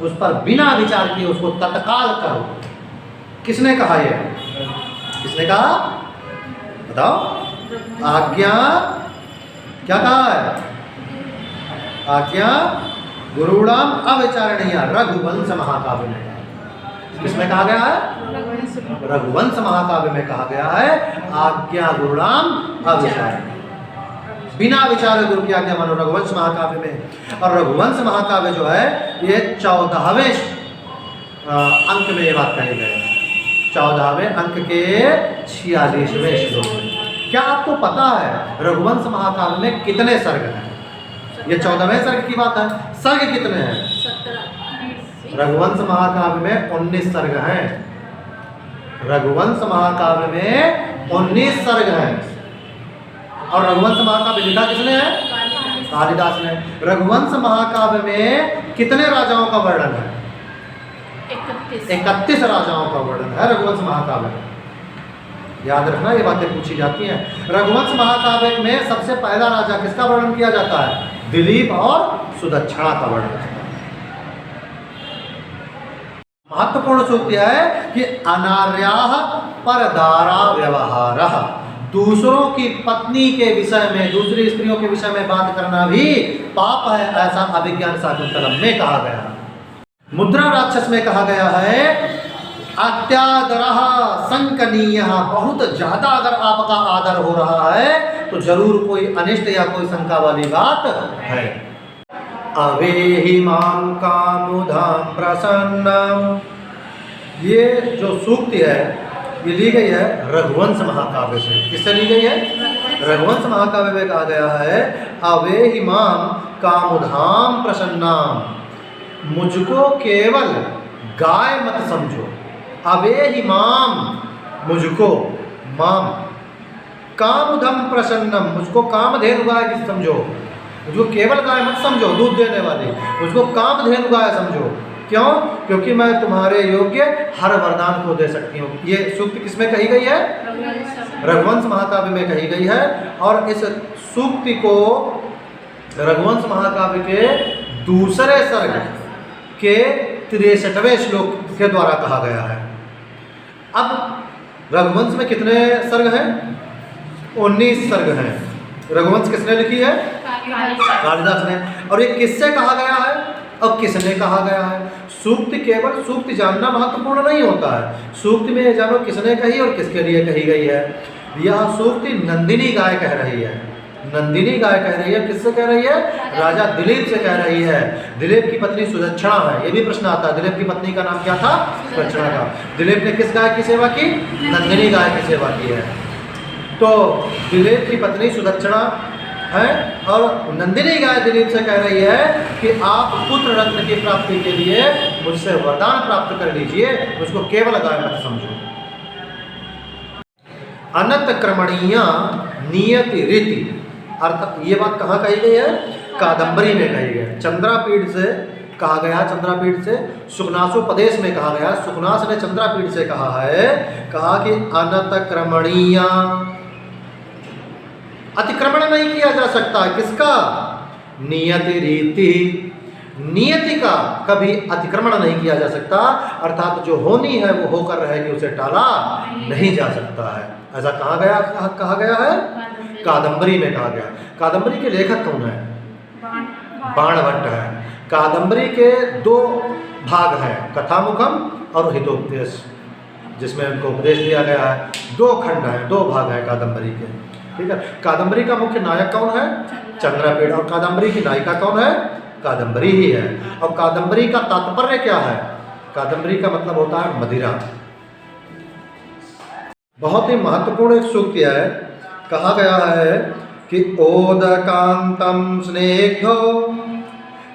उस पर बिना विचार किए उसको तत्काल करो। किसने कहा ये? किसने कहा? बताओ। आज्ञा क्या कहा है? आज्ञा गुरुणाम अविचारणीय, रघुवंश महाकाव्य में। किसमें कहा गया है? रघुवंश महाकाव्य में कहा गया है आज्ञा गुरुणाम अविचारणीय। बिना विचार गुरु की आज्ञा मानो, रघुवंश महाकाव्य में। और रघुवंश महाकाव्य जो है ये 14वें अंक में ये बात कही गई। 14वें अंक के 46वें श्लोक में। क्या आपको पता है रघुवंश महाकाव्य में कितने सर्ग हैं? ये 14वें सर्ग की बात है। सर्ग कितने हैं? 17। रघुवंश महाकाव्य में 19 सर्ग हैं। रघुवंश महाकाव्य में 19 सर्ग हैं। और रघुवंश महाकाव्य लिखा किसने है? कालिदास ने। रघुवंश महाकाव्य में कितने राजाओं का वर्णन है? 31 राजाओं का वर्णन है रघुवंश महाकाव्य में। याद रखना, ये बातें पूछी जाती हैं। रघुवंश महाकाव्य में सबसे पहला राजा किसका वर्णन किया जाता है? दिलीप और सुदक्षिणा का वर्णन। महत्वपूर्ण सूक्ति है कि अनार्याः परदारा व्यवहारः। दूसरों की पत्नी के विषय में, दूसरी स्त्रियों के विषय में बात करना भी पाप है, ऐसा अभिज्ञान शाकुंतलम में कहा गया। मुद्रा राक्षस में कहा गया है अत्यादरः संकनीयः। बहुत ज्यादा अगर आपका आदर हो रहा है तो जरूर कोई अनिष्ट या कोई शंका वाली बात है। अवेहि मां कामुधाम प्रसन्नम। ये जो सूक्ति है ये ली गई है रघुवंश महाकाव्य से। किससे ली गई है? रघुवंश महाकाव्य में कहा गया है अवेहि मां कामुधाम प्रसन्नाम। मुझको केवल गाय मत समझो। अवेहि माम, मुझको, माम कामुधम प्रसन्नम, मुझको कामधेनु गाय की समझो। मुझको केवल गाय मत समझो दूध देने वाली, मुझको कामधेनु गाय समझो। क्यों? क्योंकि मैं तुम्हारे योग्य हर वरदान को दे सकती हूँ। ये सूक्ति किसमें कही गई है? रघुवंश महाकाव्य में कही गई है। और इस सूक्ति को रघुवंश महाकाव्य के दूसरे सर्ग के 63वें श्लोक के द्वारा कहा गया है। अब रघुवंश में कितने सर्ग हैं? 19 सर्ग हैं। रघुवंश किसने लिखी है? कालिदास ने। और ये किससे कहा गया है? अब किसने कहा गया है? सूक्ति केवल सूक्ति जानना महत्वपूर्ण नहीं होता है, सूक्ति में ये जानो किसने कही और किसके लिए कही गई है। यह सूक्ति नंदिनी गाय कह रही है। नंदिनी गाय कह रही है। किससे कह रही है? राजा दिलीप से कह रही है। दिलीप की पत्नी सुदक्षिणा है। ये भी प्रश्न आता है, दिलीप की पत्नी का नाम क्या था? सुदक्षिणा का। दिलीप ने किस गाय की सेवा की? नंदिनी गाय की सेवा की है। तो दिलीप की पत्नी सुदक्षिणा है और नंदिनी गाय दिलीप से कह रही है कि आप पुत्र रत्न की प्राप्ति के लिए मुझसे वरदान प्राप्त कर लीजिए, मुझको केवल गाय मत समझो। अनत क्रमणीया नियति रीति, अर्थात ये बात कहाँ कही गई है? कादंबरी में कही गई है। चंद्रापीठ से कहा गया, चंद्रापीठ से सुखनासोपदेश में कहा गया। सुखनास ने चंद्रापीठ से कहा है, कहा कि अनत क्रमणीया, अतिक्रमण नहीं किया जा सकता। किसका? नियति रीति, नियति का कभी अतिक्रमण नहीं किया जा सकता, अर्थात जो होनी है वो होकर रहेगी, उसे टाला नहीं जा सकता है। ऐसा कहा गया है कादंबरी में कहा गया। कादंबरी के लेखक कौन है? बाणभट्ट है। कादंबरी के 2 भाग हैं, कथामुखम और हितोपदेश, जिसमें उनको उपदेश दिया गया है। 2 खंड हैं, 2 भाग हैं कादंबरी के। ठीक है। कादंबरी का मुख्य नायक कौन है? चंद्रापीठ। और कादंबरी की नायिका कौन है? कादंबरी ही है। और कादंबरी का तात्पर्य क्या है? कादंबरी का मतलब होता है मदिरा। बहुत ही महत्वपूर्ण एक सूक्ति है। कहा गया है कि ओदकांतम स्नेग्धो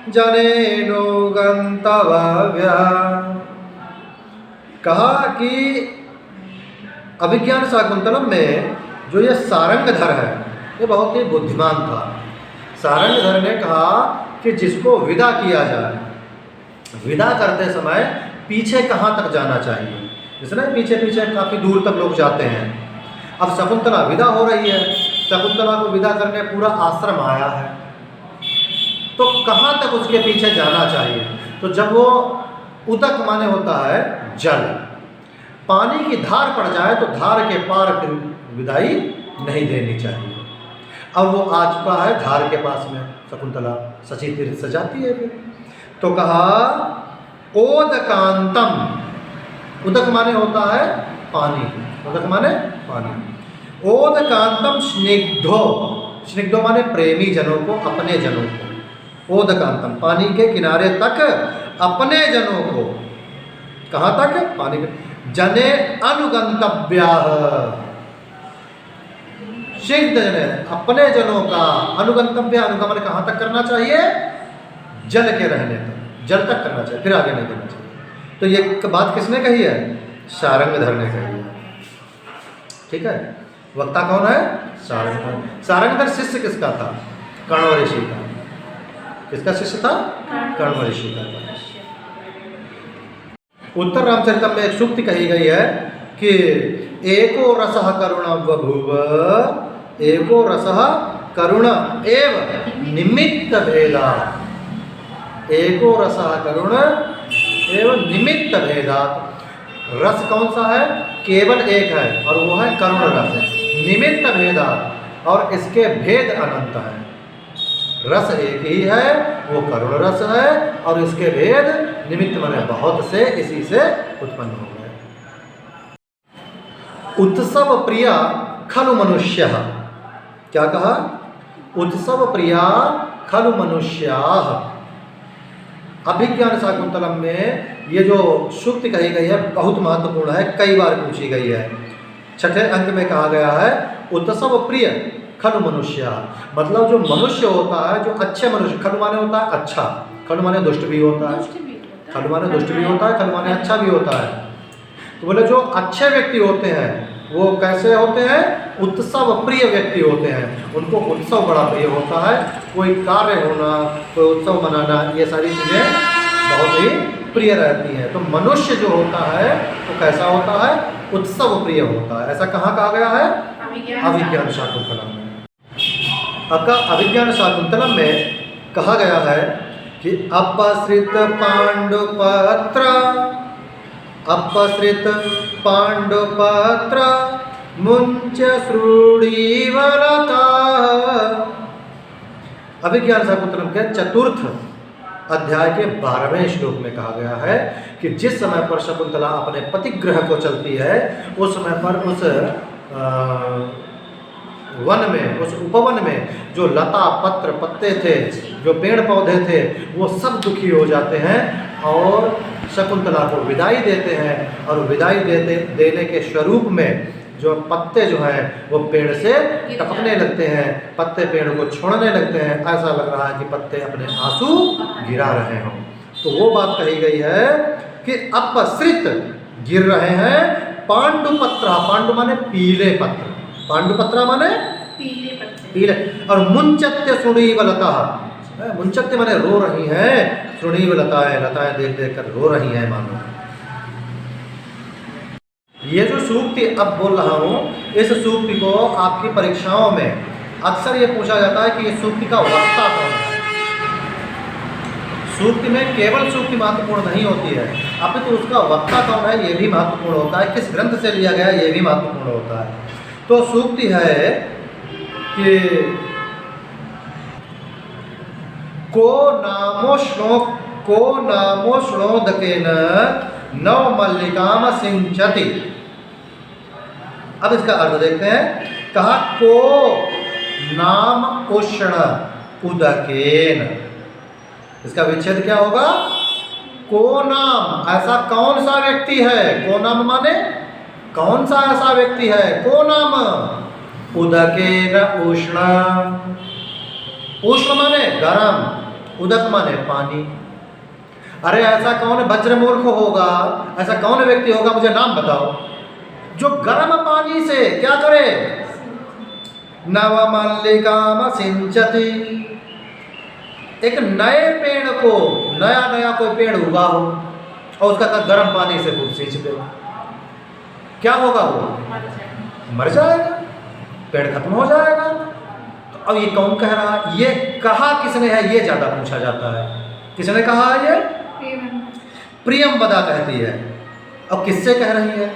जनेनो गंतव्या। कहा कि अभिज्ञान शाकुंतलम में जो ये सारंगधर है, ये बहुत ही बुद्धिमान था। सारंगधर ने कहा कि जिसको विदा किया जाए, विदा करते समय पीछे कहाँ तक जाना चाहिए। इसलिए पीछे पीछे काफ़ी दूर तक लोग जाते हैं। अब शकुंतला विदा हो रही है, शकुंतला को विदा करने पूरा आश्रम आया है, तो कहाँ तक उसके पीछे जाना चाहिए? तो जब वो उदक माने होता है जल, पानी की धार पड़ जाए तो धार के पार फिर विदाई नहीं देनी चाहिए। अब वो आ चुका है धार के पास में, शकुंतला सची तीर्थ से जाती है फिर। तो कहा ओदकांतम, उदक माने होता है पानी, उदक माने पानी। ओदकांतम स्निग्धो, स्निग्धो माने प्रेमी जनों को, अपने जनों को। ओदकांतम पानी के किनारे तक अपने जनों को। कहाँ तक? पानी के। जने अनुगंतव्या, शीघ्र जने अपने जनों का अनुगंतव्य, अनुगमन कहाँ तक करना चाहिए? जल के रहने तक, जल तक करना चाहिए, फिर आगे नहीं करना चाहिए। तो ये बात किसने कही है? सारंगधर ने कही है। ठीक है। वक्ता कौन है? सारंगधर। सारंगधर शिष्य किसका था? कण्व ऋषि का। किसका शिष्य था? कण्व ऋषि का। उत्तर रामचरितम में एक सूक्ति कही गई है कि एको रसः करुण बभूव, एको रसः करुण एव निमित्त भेदा। एको रसः करुण एव निमित्त भेदा। रस कौन सा है? केवल एक है और वो है करुण रस। निमित्त भेदा, और इसके भेद अनंत है। रस एक ही है, वो करुण रस है, और इसके भेद निमित्त माने बहुत से, इसी से उत्पन्न हो गए। उत्सव प्रिया खलु मनुष्य। क्या कहा? उत्सव प्रिया खलु मनुष्याः। अभिज्ञान शाकुंतलम में ये जो सूक्ति कही गई है बहुत महत्वपूर्ण है, कई बार पूछी गई है। 6ठे अंक में कहा गया है उत्सव प्रिय खलु मनुष्य, मतलब जो मनुष्य होता है, जो अच्छे मनुष्य, खलु माने होता है अच्छा, खलु माने दुष्ट भी होता है, खलु माने दुष्ट भी होता है, खलु माने अच्छा भी होता है। तो बोले जो अच्छे व्यक्ति होते हैं वो कैसे होते हैं? उत्सव प्रिय व्यक्ति होते हैं, उनको उत्सव बड़ा प्रिय होता है। कोई कार्य होना, कोई उत्सव मनाना, ये सारी चीज़ें बहुत ही प्रिय रहती हैं। तो मनुष्य जो होता है वो कैसा होता है? उत्सव प्रिय होता है। ऐसा कहाँ कहा गया है? अभिज्ञान शाकुंतलम में। आपका अभिज्ञान शाकुंतलम में कहा गया है कि अपसृत पांडुपत्र मुंच श्रूणीवलता। अभिज्ञान शाकुंतलम के चतुर्थ अध्याय के 12वें श्लोक में कहा गया है कि जिस समय पर शकुंतला अपने पतिग्रह को चलती है उस समय पर उस वन में, उस उपवन में जो लता पत्र पत्ते थे, जो पेड़ पौधे थे, वो सब दुखी हो जाते हैं और शकुंतला को विदाई देते हैं। और विदाई देने के स्वरूप में जो पत्ते जो हैं वो पेड़ से टपकने लगते हैं, पत्ते पेड़ को छोड़ने लगते हैं। ऐसा लग रहा है कि पत्ते अपने आंसू गिरा रहे हों। तो वो बात कही गई है कि अपसृत गिर रहे हैं पांडुपत्र, पांडु माने पीले पत्र, पांडुपत्र माने पीले, और मुंचत्य श्रुणीवलता, मुंचत्य माने रो रही हैं, श्रुणीवलताएं, लताएं देख देख कर रो रही हैं मानो। ये जो सूक्ति अब बोल रहा हूँ, इस सूक्ति को आपकी परीक्षाओं में अक्सर ये पूछा जाता है कि ये सूक्ति का वक्ता कौन है। सूक्ति में केवल सूक्ति महत्वपूर्ण नहीं होती है, अपितु उसका वक्ता कौन है ये भी महत्वपूर्ण होता है, किस ग्रंथ से लिया गया ये भी महत्वपूर्ण होता है। तो सूक्ति है कि को नामो श्लोदकेन नव मल्लिकाम सिंचति। अब इसका अर्थ देखते हैं। कहा को नाम उष्ण उदकेन, इसका विच्छेद क्या होगा? को नाम, ऐसा कौन सा व्यक्ति है? को नाम माने कौन सा ऐसा व्यक्ति है? को नाम उदकेन उष्ण, उष्ण माने गरम, उदक माने पानी। अरे ऐसा कौन वज्रमूर्ख होगा, ऐसा कौन व्यक्ति होगा, मुझे नाम बताओ, जो गर्म पानी से क्या करे? नवमल्लिकाम सिंचति, एक नए पेड़ को, नया कोई पेड़ उगा हो और उसका गर्म पानी से खूब सींच दे, क्या होगा? वो मर जाएगा, पेड़ खत्म हो जाएगा। तो अब ये कौन कह रहा है? ये कहा किसने है? ये ज्यादा पूछा जाता है। किसने कहा है? ये प्रियंवदा कहती है। अब किससे कह रही है?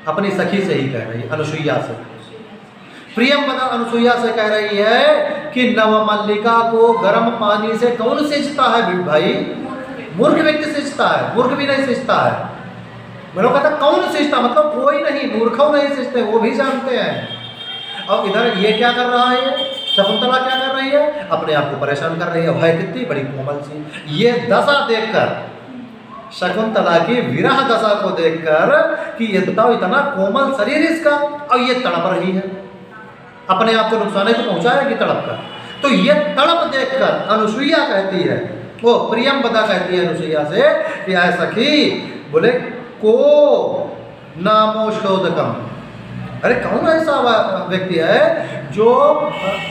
अपनी सखी से ही कह रही है, अनुसुईया से। प्रियंवदा अनुसुईया से कह रही है कि नवमल्लिका को गर्म पानी से कौन सींचता है भाई? मूर्ख व्यक्ति सींचता है, मूर्ख भी नहीं सींचता है। मैं लोग कहता कौन सींचता, मतलब कोई नहीं, मूर्खों नहीं सींचते, वो भी जानते हैं। और इधर ये क्या कर रहा है? शकुंतला क्या कर रही है? अपने आप को परेशान कर रही है। भाई कितनी बड़ी कोमल सी, ये दशा देखकर, शकुंतला की विरह दशा को देखकर कि ये बताओ इतना कोमल शरीर इसका, और ये तड़प रही है, अपने आप को नुकसान तो पहुंचाएगी तड़प कर। तो ये तड़प देखकर अनुसुईया कहती है, वो प्रियंवदा कहती है अनुसुईया से कि ऐ सखी, बोले को नामो श्लोदकम, अरे कौन ऐसा व्यक्ति है जो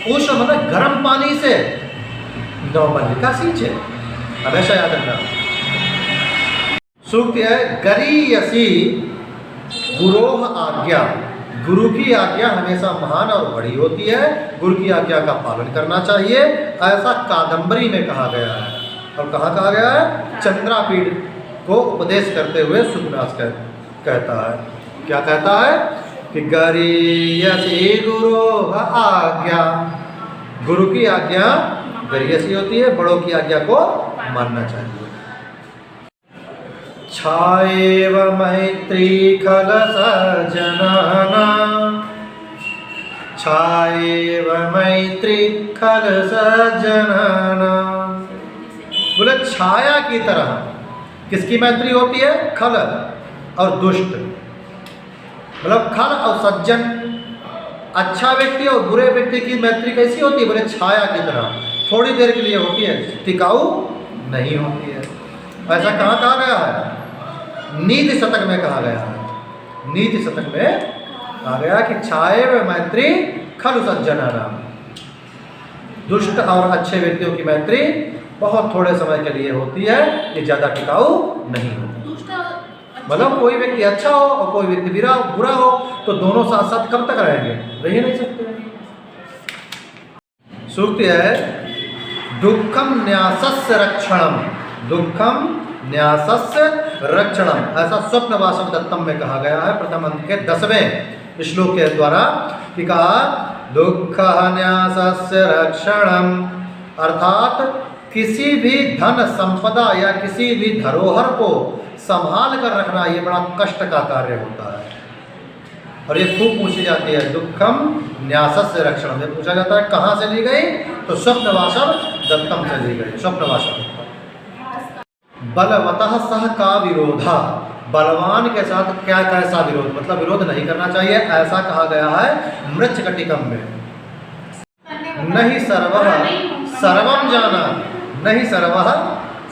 उष्ण मतलब गर्म पानी से नवमल्लिका सींचे? हमेशा याद रखना। सूक्ति है गरीयसी गुरोह आज्ञा, गुरु की आज्ञा हमेशा महान और बड़ी होती है, गुरु की आज्ञा का पालन करना चाहिए, ऐसा कादंबरी में कहा गया है। और कहाँ कहा गया है? चंद्रापीठ को उपदेश करते हुए सुखनाथ कहता है, क्या कहता है कि गरीयसी गुरोह आज्ञा, गुरु की आज्ञा गरीयसी होती है, बड़ों की आज्ञा को मानना चाहिए। छाएव मैत्री खल सजनाना, छाएव मैत्री खल सजनाना, बोले छाया की तरह किसकी मैत्री होती है? खल और दुष्ट, मतलब खल और सज्जन, अच्छा व्यक्ति और बुरे व्यक्ति की मैत्री कैसी होती है? बोले छाया की तरह, थोड़ी देर के लिए होती है, टिकाऊ नहीं होती है। ऐसा कहाँ कहा गया है? नीति शतक में कहा गया है। नीति शतक में कहा गया कि छाए व मैत्री खलु सज्जनाना, दुष्ट और अच्छे व्यक्तियों की मैत्री बहुत थोड़े समय के लिए होती है, ये ज़्यादा टिकाऊ नहीं होती। मतलब कोई व्यक्ति अच्छा हो और कोई व्यक्ति बुरा हो तो दोनों साथ साथ कब तक रहेंगे? रह ही नहीं सकते। सूक्ति है दुखम न्यासस्य रक्षणम, दुखम न्यासस्य रक्षणम, ऐसा स्वप्न वासव दत्तम में कहा गया है प्रथम अंक के 10वें श्लोक के द्वारा कि कहा दुख न्यासस्य रक्षणम, अर्थात किसी भी धन संपदा या किसी भी धरोहर को संभाल कर रखना ये बड़ा कष्ट का कार्य होता है। और ये खूब पूछी जाती है दुखम न्यासस्य रक्षणम, ये पूछा जाता है कहाँ से ली गई, तो स्वप्न वासव दत्तम से ली गई, स्वप्न वासव। बलवतः सह का विरोधा, बलवान के साथ क्या कैसा विरोध, मतलब विरोध नहीं करना चाहिए, ऐसा कहा गया है मृच्छकटिकम में। नहीं सर्वः सर्वम जाना, नहीं सर्वः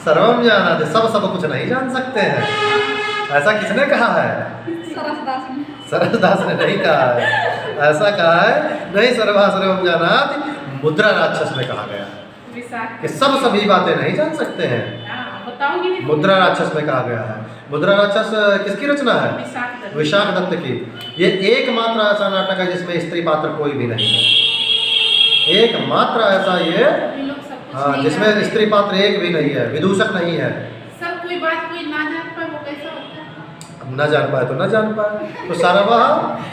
सर्वम जाना, सब कुछ नहीं जान सकते हैं, ऐसा किसने कहा है? सरसदास ने नहीं कहा है, ऐसा कहा है नहीं सर्वः सर्वम जानाति, मुद्रा राक्षस में कहा गया कि सब सभी बातें नहीं जान सकते हैं, मुद्रा राक्षस में कहा गया है। मुद्रा राक्षस किसकी रचना है? विशाख दत्त की। ये एकमात्र ऐसा नाटक है जिसमें स्त्री पात्र कोई भी नहीं है, एकमात्र ऐसा ये, हाँ, जिसमें स्त्री पात्र एक भी नहीं है, विदूषक नहीं है। सब कोई बात कोई ना जान पाए वो कैसा होता है? अब न जान पाए तो न जान पाए, तो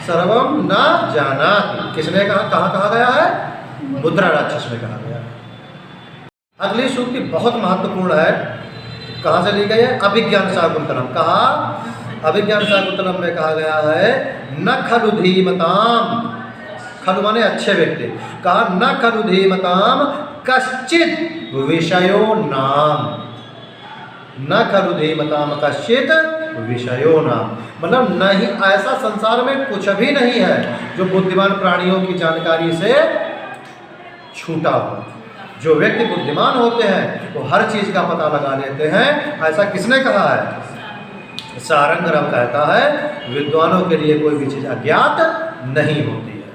सर्वम न जानाति किसने कहा, कहाँ कहा गया है? मुद्रा राक्षस में कहा गया है। अगली सूक्ति बहुत महत्वपूर्ण है, कहाँ से ली गई है? अभिज्ञान शाकुंतलम। कहा अभिज्ञान शाकुंतलम में कहा गया है न खलु धीमताम, खलु माने अच्छे व्यक्ति, कहा न खलु धीमताम कश्चित विषयो नाम, न खलु धीमताम कश्चित विषयो नाम, मतलब नहीं, ऐसा संसार में कुछ भी नहीं है जो बुद्धिमान प्राणियों की जानकारी से छूटा हो। जो व्यक्ति बुद्धिमान होते हैं वो हर चीज का पता लगा लेते हैं, ऐसा किसने कहा है? सारंग रव कहता है विद्वानों के लिए कोई भी चीज अज्ञात नहीं होती है।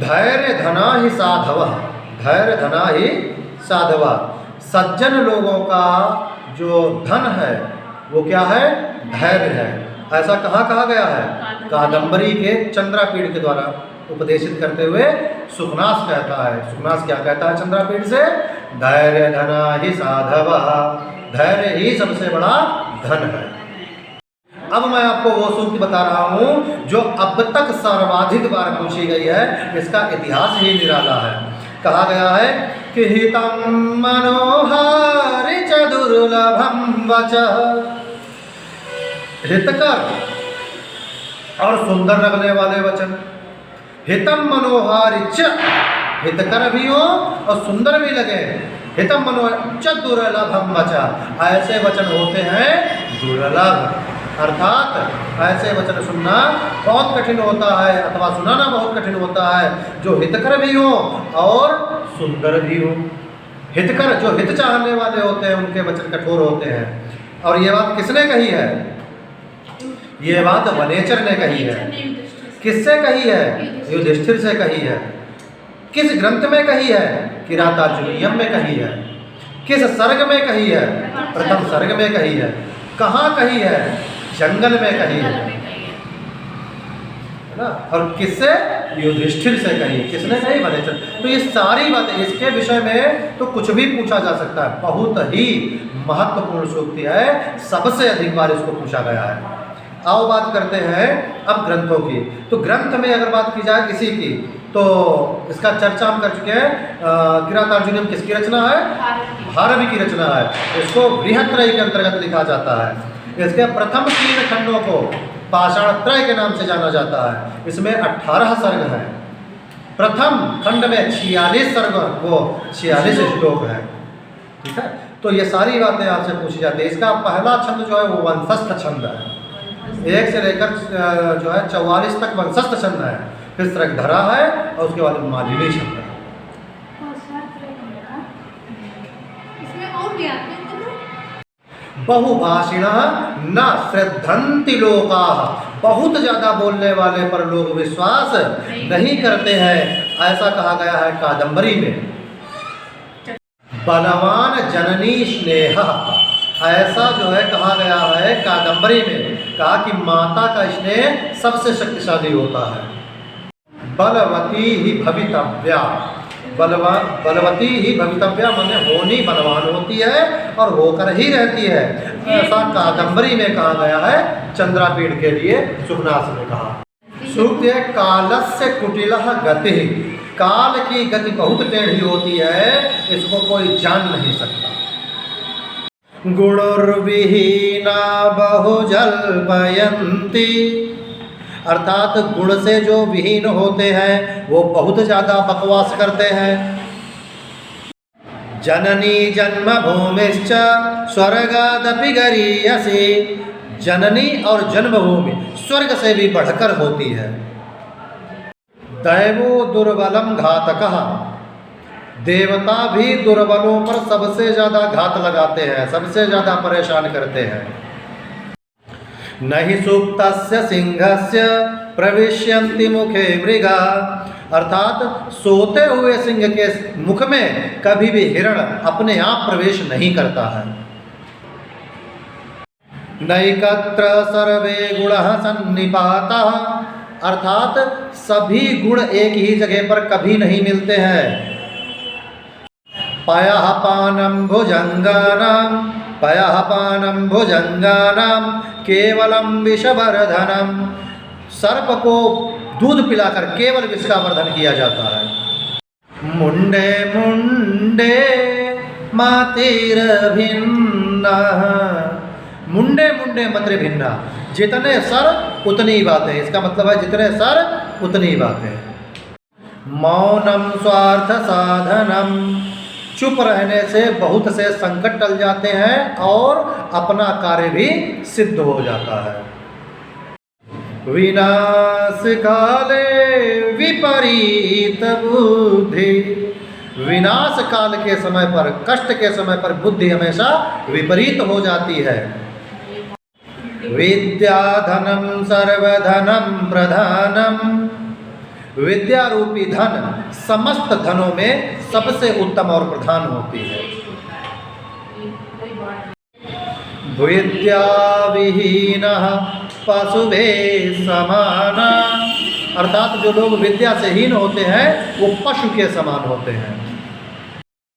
धैर्य धना ही साधव, धैर्य धना ही साधव, सज्जन लोगों का जो धन है वो क्या है? धैर्य है। ऐसा कहाँ कहा गया है? कादंबरी के चंद्रापीठ के द्वारा उपदेशित करते हुए सुखनास कहता है। सुखनास क्या कहता है चंद्रापीठ से? धैर्य धना ही साधव, धैर्य ही सबसे बड़ा धन है। अब मैं आपको वो सूक्ति बता रहा हूँ जो अब तक सर्वाधिक बार पूछी गई है, इसका इतिहास ही निराला है। कहा गया है कि हितम मनोहारि च दुर्लभम वचः, हितकर और सुंदर लगने वाले वचन, हितम मनोहारि च, हितकर भी हो और सुंदर भी लगे, हितम मनोहारि च दुर्लभम वचः, ऐसे वचन होते हैं दुर्लभ, अर्थात ऐसे वचन सुनना बहुत कठिन होता है अथवा सुनाना बहुत कठिन होता है जो हितकर भी हो और सुंदर भी हो। हितकर जो हित चाहने वाले होते हैं उनके वचन कठोर होते हैं। और ये बात किसने कही है? ये बात वनेचर ने कही है। किससे कही है? युधिष्ठिर से कही है। किस ग्रंथ में कही है? किरातार्जुनीयम में कही है। किस सर्ग में कही है? प्रथम सर्ग में कही है। कहाँ कही है? जंगल में कही है ना। और किससे? युधिष्ठिर से कही। किसने कही? वनेचर। तो ये सारी बातें, इसके विषय में तो कुछ भी पूछा जा सकता है, बहुत ही महत्वपूर्ण सूक्ति है, सबसे अधिक बार इसको पूछा गया है। आओ बात करते हैं अब ग्रंथों की। तो ग्रंथ में अगर बात की जाए किसी की, तो इसका चर्चा हम कर चुके हैं। किरातार्जुनीयम किसकी रचना है? भारवी की रचना है। इसको बृहत्रय के अंतर्गत लिखा जाता है। इसके प्रथम 3 खंडों को पाषाणत्रय के नाम से जाना जाता है। इसमें 18 सर्ग हैं। प्रथम खंड में 46 सर्ग, वो 46 श्लोक है। ठीक है, तो ये सारी बातें आपसे पूछी जाती है। इसका पहला छंद जो है वो वंशस्थ छंद है, 1 से लेकर जो है 44 तक वंशस्थ छंद है। फिर स्रग्धरा है और उसके बाद मालिनी छंद है। इसमें और भी आते हैं बहुभाषिणः न श्रद्धन्ति लोकाः, बहुत ज़्यादा बोलने वाले पर लोग विश्वास नहीं करते हैं, ऐसा कहा गया है कादंबरी में। बलवान जननी स्नेहः, ऐसा जो है कहा गया है कादंबरी में, कहा कि माता का स्नेह सबसे शक्तिशाली होता है। बलवती ही भवितव्या। बलवती ही भवितव्या माने होनी बलवान होती है और होकर ही रहती है। ऐसा कादम्बरी में कहा गया है, चंद्रापीठ के लिए सुखनाथ ने कहा। सूक्त है कालस्य कुटिलः गति। काल की गति बहुत टेढ़ी होती है, इसको कोई जान नहीं सकता। गुणोर्विहीना बहुजल्पयन्ति, अर्थात गुण से जो विहीन होते हैं वो बहुत ज़्यादा बकवास करते हैं। जननी जन्मभूमिश्च स्वर्गादपि गरीयसी, जननी और जन्मभूमि स्वर्ग से भी बढ़कर होती है। दैवो दुर्बलम घातकः, देवता भी दुर्बलों पर सबसे ज़्यादा घात लगाते हैं, सबसे ज़्यादा परेशान करते हैं। नहि सुप्तस्य सिंहस्य प्रविश्यन्ति मुखे मृगा, अर्थात सोते हुए सिंह के मुख में कभी भी हिरण अपने आप प्रवेश नहीं करता है। नैकत्र सर्वे गुणः सन्निपातः, अर्थात सभी गुण एक ही जगह पर कभी नहीं मिलते हैं। पयः पानं भुजंगानां केवलम विषवर्धनम, सर्प को दूध पिलाकर केवल विष का वर्धन किया जाता है। मुंडे मुंडे मातिर्भिन्ना, मुंडे मुंडे मत्र भिन्ना, जितने सर उतनी बातें, इसका मतलब है जितने सर उतनी बातें। मौनम स्वार्थ साधनम, चुप रहने से बहुत से संकट टल जाते हैं और अपना कार्य भी सिद्ध हो जाता है। विनाश काले विपरीत बुद्धि, विनाश काल के समय पर, कष्ट के समय पर बुद्धि हमेशा विपरीत हो जाती है। विद्या धनम सर्वधनम प्रधानम, विद्या रूपी धन समस्त धनों में सबसे उत्तम और प्रधान होती है। विद्या विहीनः पशुभे समाना, अर्थात जो लोग विद्या से हीन होते हैं वो पशु के समान होते हैं।